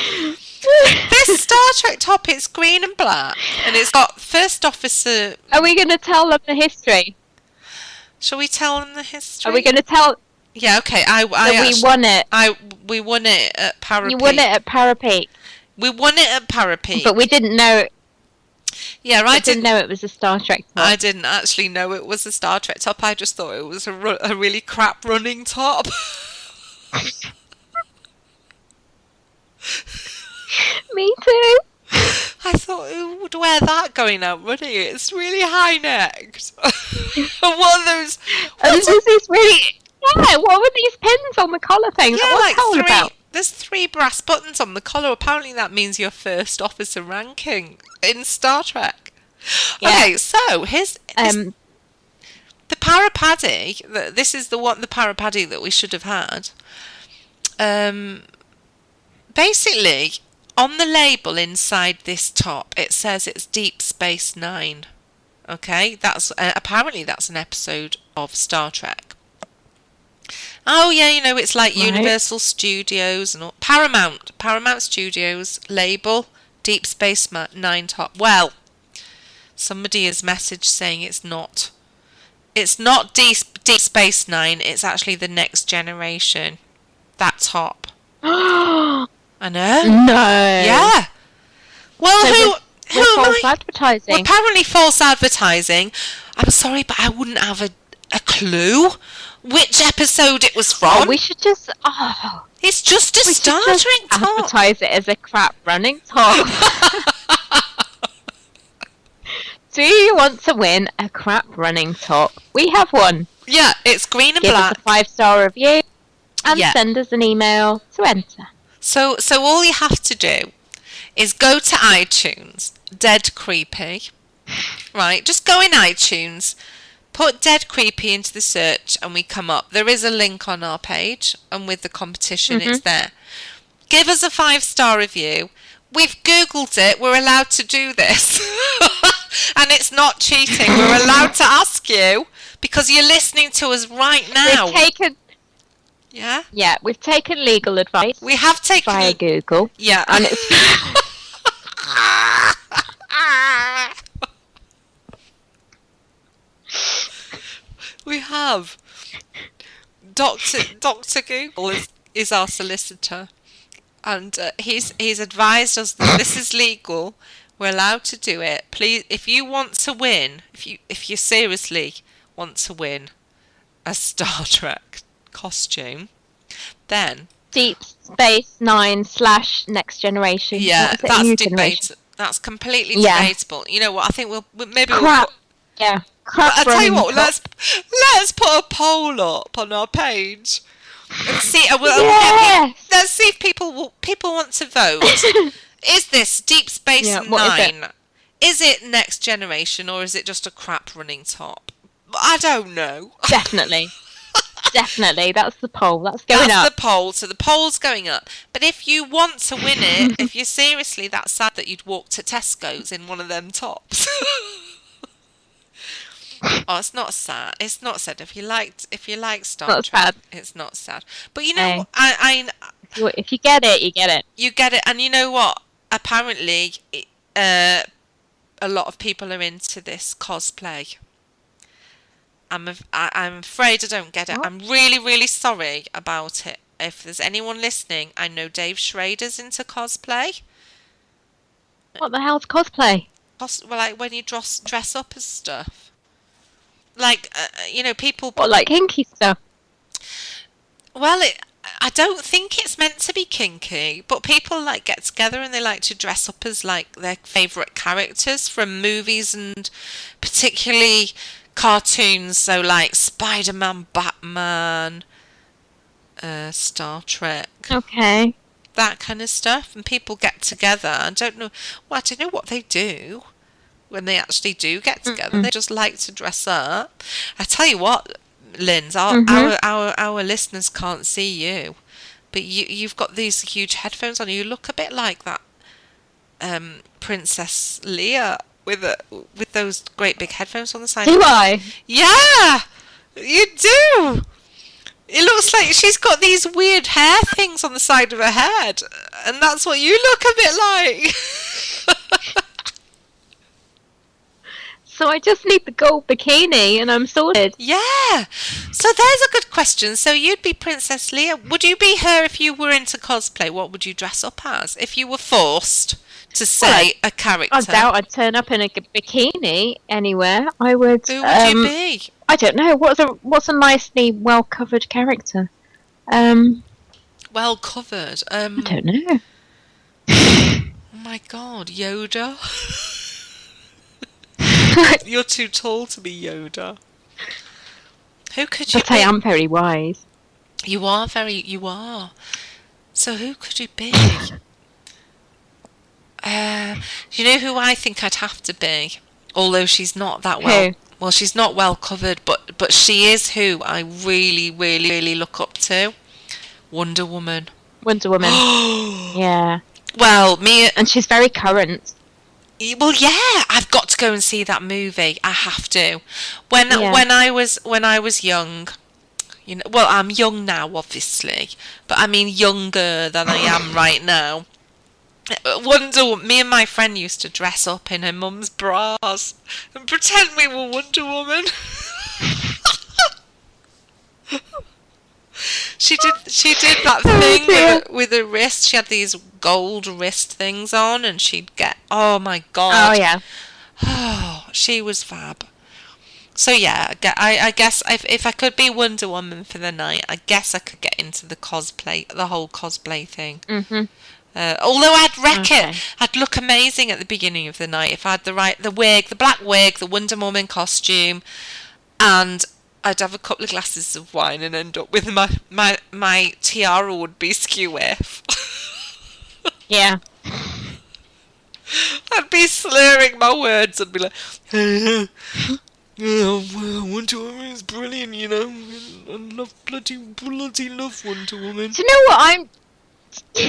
Star Trek top, it's green and black, and it's got first officer. Are we going to tell them the history? Shall we tell them the history? Are we going to tell Yeah, okay. that we won it? We won it at Parapeak. You won it at Parapeak. We won it at Parapeak. But we didn't know. Yeah, I didn't know it was a Star Trek top. I didn't actually know it was a Star Trek top. I just thought it was a really crap running top. Me too. I thought, who would wear that going out running? It's really high necked. What are those? And this is really. Yeah, what were these pins on the collar things? Yeah, What's like that all about? there's 3 brass buttons on the collar. Apparently that means your first officer ranking in Star Trek. Yeah. Okay, so here's the Parapaddy. This is the Parapaddy that we should have had. Basically, on the label inside this top, it says it's Deep Space Nine. Okay, that's apparently that's an episode of Star Trek. Oh yeah, it's like Right. Universal Studios and all. Paramount Studios label Deep Space Nine top. Well, somebody has messaged saying it's not. It's not Deep Space Nine. It's actually the Next Generation. That top. I know. No. Yeah. Well, So who we're am false I? advertising. Well, apparently false advertising. I'm sorry, but I wouldn't have a clue which episode it was from. We should just. It's just a We Star should just Trek top. advertise it as a crap running top. Do you want to win a crap running top? We have one. Yeah, it's green and Give black. us a 5-star review and Yeah. send us an email to enter. So all you have to do is go to iTunes, Dead Creepy, right? Just go in iTunes, put Dead Creepy into the search, and we come up. There is a link on our page, and with the competition, it's there. Give us a 5-star review. We've Googled it. We're allowed to do this. And it's not cheating. We're allowed to ask you because you're listening to us right now. We've taken legal advice We have taken... via Google. Yeah. And it's We have. Dr. Google is our solicitor, and he's advised us that this is legal. We're allowed to do it. Please, if you want to win, if you seriously want to win a Star Trek costume, then Deep Space Nine / Next Generation. yeah, What is it? that's New debate. Generation. That's completely Yeah. debatable. You know what? I think we'll maybe Crap. We'll Yeah. Crap I'll tell you running what. top. Let's put a poll up on our page and see. Yes. Let's see if people want to vote. Is this Deep Space Yeah, what is it? Nine? Is it Next Generation, or is it just a crap running top? I don't know. Definitely. Definitely. That's the poll. That's going That's up. the poll. So the poll's going up. But if you want to win it, if you're seriously that sad that you'd walk to Tesco's in one of them tops. Oh, it's not sad. It's not sad. If you like Star Not Trek, sad. it's not sad. But you know, Hey. what? I If you get it, you get it. you get it. And you know what? Apparently, a lot of people are into this cosplay. I'm afraid I don't get it. What? I'm really, really sorry about it. If there's anyone listening, I know Dave Schrader's into cosplay. What the hell's cosplay? Well, like when you dress up as stuff. Like, people... What, like kinky stuff? Well, I don't think it's meant to be kinky, but people like get together and they like to dress up as like their favourite characters from movies and particularly cartoons. So like Spider-Man, Batman, Star Trek, Okay. that kind of stuff. And people get together. I don't know what they do when they actually do get together. They just like to dress up. I tell you what, Linz, our listeners can't see you, but you've got these huge headphones on. You look a bit like that Princess Leia with those great big headphones on the side. Do I? Yeah, You do. It looks like she's got these weird hair things on the side of her head, and that's what you look a bit like. So I just need the gold bikini and I'm sorted. Yeah. So there's a good question. So you'd be Princess Leia. Would you be her if you were into cosplay? What would you dress up as? If you were forced to say a character. I doubt I'd turn up in a bikini anywhere. I would. Who would you be? I don't know. What's a nicely well covered character? Well covered. I don't know. Oh my God, Yoda. You're too tall to be Yoda. Who could you But be? I am very wise. You are. So who could you be? You know who I think I'd have to be? Although she's not that well. Who? Well, she's not well covered, but she is who I really, really, really look up to. Wonder Woman. Wonder Woman. Yeah. Well, me. And she's very current. Well, yeah, I've got to go and see that movie. I have to. When I was young, you know, well, I'm young now, obviously, but I mean younger than I am right now. Me and my friend used to dress up in her mum's bras and pretend we were Wonder Woman. She did that thing with her wrist. She had these gold wrist things on, and she'd get. Oh my God! Oh yeah. Oh, she was fab. So yeah, I guess if I could be Wonder Woman for the night, I guess I could get into the whole cosplay thing. Mhm. Although I'd wreck it, I'd look amazing at the beginning of the night if I had the wig, the black wig, the Wonder Woman costume, and I'd have a couple of glasses of wine and end up with my tiara would be skew if. Yeah. I'd be slurring my words and be like, Wonder Woman is brilliant, you know. I love bloody love Wonder Woman. Do you know what I'm? Do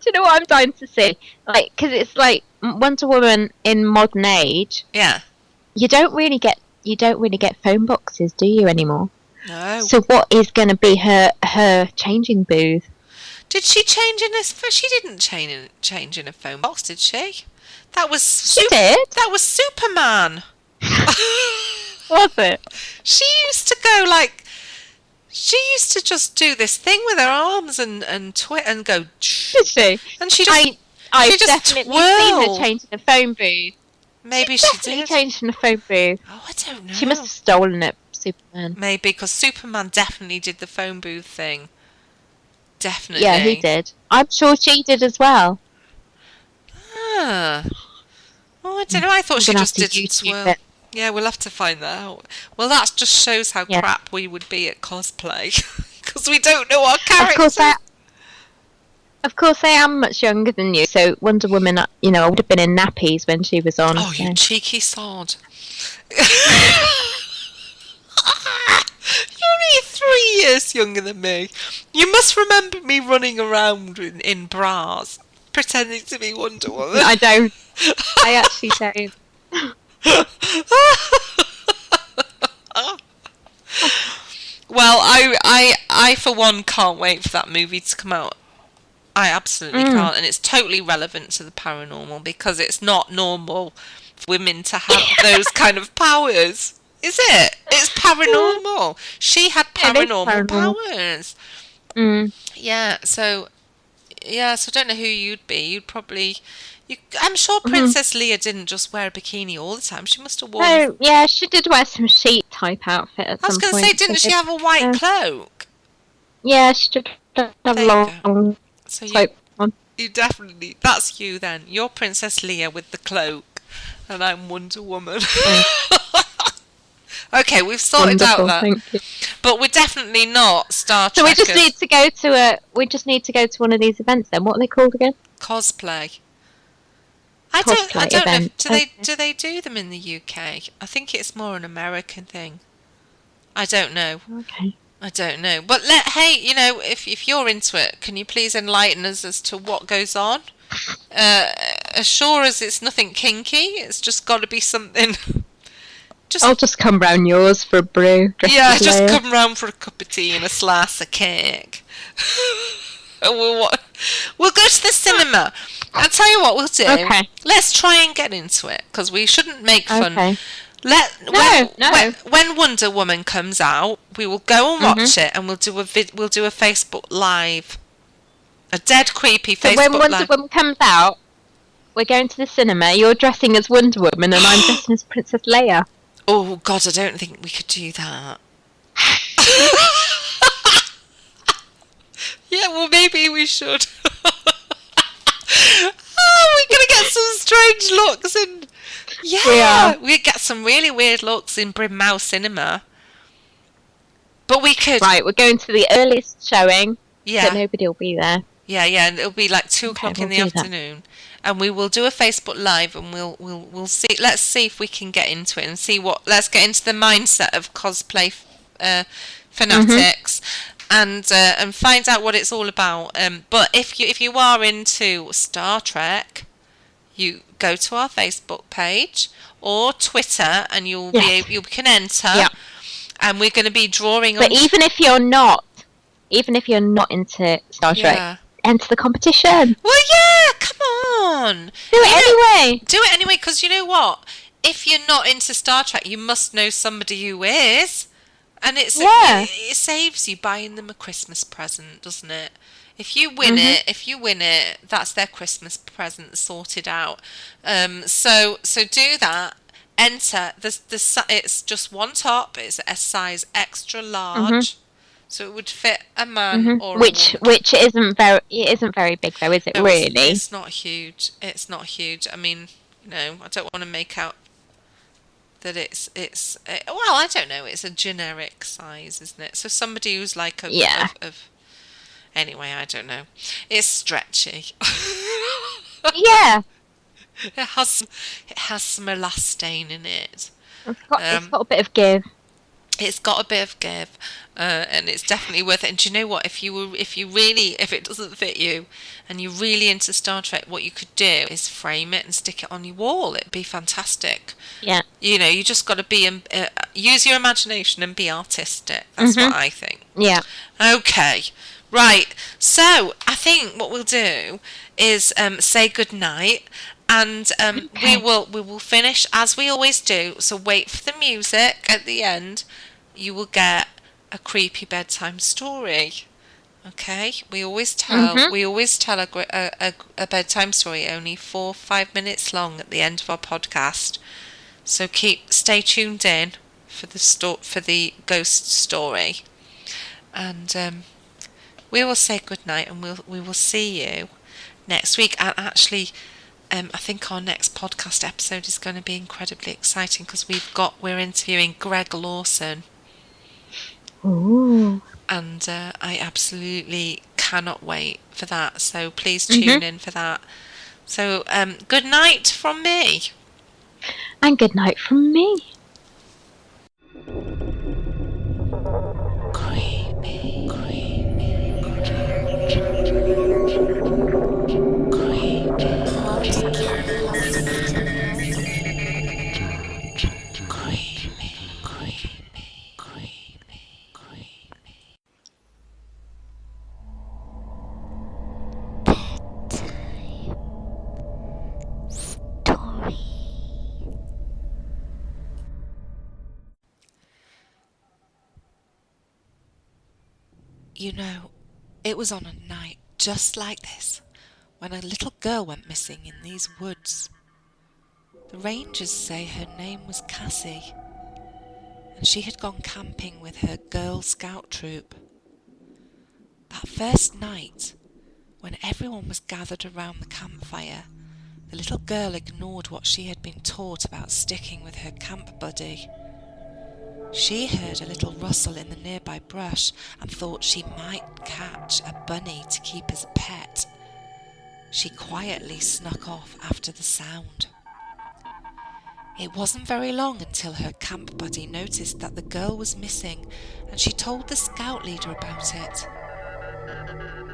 you know what I'm dying to see? Like, because it's like Wonder Woman in modern age. Yeah. You don't really get phone boxes, do you anymore? No. So what is going to be her changing booth? Did she change in this? She didn't change in a phone box, did she? That was She did. That was Superman. Was it? She used to go like. She used to just do this thing with her arms and go. Did she? And she just. I've she just definitely seen her twirled. change in a phone booth. Maybe she Definitely did. changed in a phone booth. Oh, I don't know. She must have stolen it, Superman. Maybe because Superman definitely did the phone booth thing. Definitely. Yeah, he did. I'm sure she did as well. Ah. Oh, I don't know. I thought she gonna just have to didn't YouTube twirl. it. Yeah, we'll have to find that out. Well, that just shows how Yeah. crap we would be at cosplay. Because we don't know our Of characters. course, I am much younger than you. So Wonder Woman, you know, I would have been in nappies when she was on. Oh, so. you cheeky sod. You're only 3 years younger than me. You must remember me running around in bras, pretending to be Wonder Woman. I don't. I actually don't. Well, I for one can't wait for that movie to come out. I absolutely can't, and it's totally relevant to the paranormal because it's not normal for women to have those kind of powers, is it? It's paranormal. She had paranormal powers. Yeah, so I don't know who you'd be. You'd probably. I'm sure Princess Leia didn't just wear a bikini all the time. She must have worn. Oh, yeah, she did wear some sheet type outfit at I was some going to point. say, didn't she have a white cloak? Yeah, she did have There a you long So type one. you definitely. That's you then. You're Princess Leia with the cloak, and I'm Wonder Woman. Okay, we've sorted Wonderful, out that. thank you. But we're definitely not Star Trek. So we just need to go to one of these events then. What are they called again? Cosplay. I don't know. event. Do they do them in the UK? I think it's more an American thing. I don't know. Okay. I don't know. But hey, you know, if you're into it, can you please enlighten us as to what goes on? As sure as it's nothing kinky, it's just got to be something I'll just come round yours for a brew. dressed Yeah, as just Leia. come round for a cup of tea and a slice of cake. And we'll go to the cinema. I'll tell you what we'll do. Okay. Let's try and get into it, because we shouldn't make fun. Okay. No. When Wonder Woman comes out, we will go and watch it, and we'll do a Facebook Live. A dead creepy Facebook So when Wonder Live. Woman comes out, we're going to the cinema. You're dressing as Wonder Woman, and I'm dressing as Princess Leia. Oh, God, I don't think we could do that. Yeah, well, maybe we should. We're going to get some strange looks in... Yeah, we get some really weird looks in Bryn Mawr Cinema. But we could... Right, we're going to the earliest showing, Yeah. so nobody will be there. Yeah, and it'll be like 2 o'clock in the we'll do that. afternoon. And we will do a Facebook Live, and we'll see. Let's see if we can get into it and see what. Let's get into the mindset of cosplay fanatics, and find out what it's all about. But if you are into Star Trek, you go to our Facebook page or Twitter, and you can enter. Yeah. And we're going to be drawing. But even if you're not into Star Trek, enter the competition. Well, yeah, come on. Do it anyway, because you know what? If you're not into Star Trek, you must know somebody who is. And it saves you buying them a Christmas present, doesn't it? If you win it, that's their Christmas present sorted out. So do that. Enter. It's just one top. It's a size extra large. So it would fit a man or a woman. Which isn't very big though, is it? No, really? It's not huge. I mean, I don't want to make out that it's well, I don't know. It's a generic size, isn't it? So somebody who's like anyway, I don't know. It's stretchy. Yeah. It has some elastane in it. It's got a bit of give. It's got a bit of give, and it's definitely worth it. And do you know what? If it doesn't fit you, and you're really into Star Trek, what you could do is frame it and stick it on your wall. It'd be fantastic. Yeah. You just got to be use your imagination and be artistic. That's what I think. Yeah. Okay. Right. So I think what we'll do is say good night. And we will finish as we always do. So wait for the music at the end. You will get a creepy bedtime story. Okay, we always tell a bedtime story only 4 or 5 minutes long at the end of our podcast. So stay tuned in for the ghost story, and we will say good night, and we will see you next week. And actually, I think our next podcast episode is going to be incredibly exciting because we're interviewing Greg Lawson. Ooh. And I absolutely cannot wait for that. So please tune in for that. So good night from me. And good night from me. Creepy. It was on a night just like this when a little girl went missing in these woods. The rangers say her name was Cassie, and she had gone camping with her Girl Scout troop. That first night, when everyone was gathered around the campfire, the little girl ignored what she had been taught about sticking with her camp buddy. She heard a little rustle in the nearby brush and thought she might catch a bunny to keep as a pet. She quietly snuck off after the sound. It wasn't very long until her camp buddy noticed that the girl was missing, and she told the scout leader about it.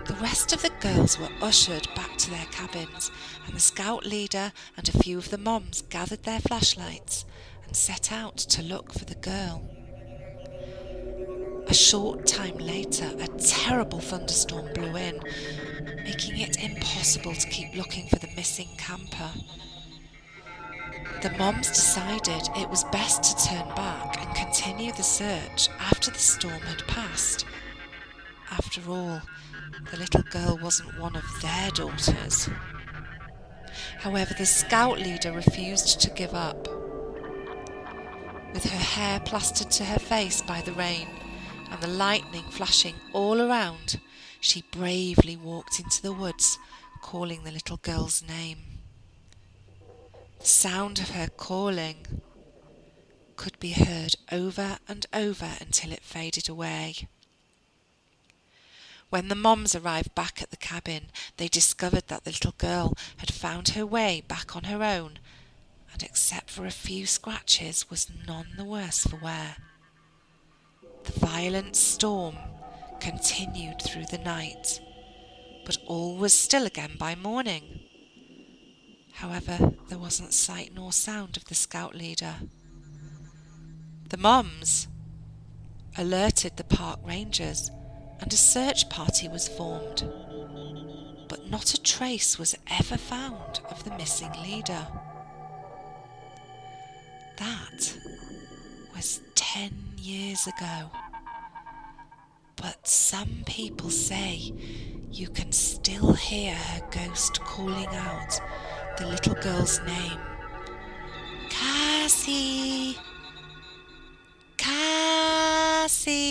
The rest of the girls were ushered back to their cabins, and the scout leader and a few of the moms gathered their flashlights and set out to look for the girl. A short time later, a terrible thunderstorm blew in, making it impossible to keep looking for the missing camper. The moms decided it was best to turn back and continue the search after the storm had passed. After all, the little girl wasn't one of their daughters. However, the scout leader refused to give up. With her hair plastered to her face by the rain and the lightning flashing all around, she bravely walked into the woods, calling the little girl's name. The sound of her calling could be heard over and over until it faded away. When the moms arrived back at the cabin, they discovered that the little girl had found her way back on her own, and except for a few scratches, was none the worse for wear. The violent storm continued through the night, but all was still again by morning. However, there wasn't sight nor sound of the scout leader. The moms alerted the park rangers, and a search party was formed, but not a trace was ever found of the missing leader. That was 10 years ago, but some people say you can still hear her ghost calling out the little girl's name. Cassie! Cassie!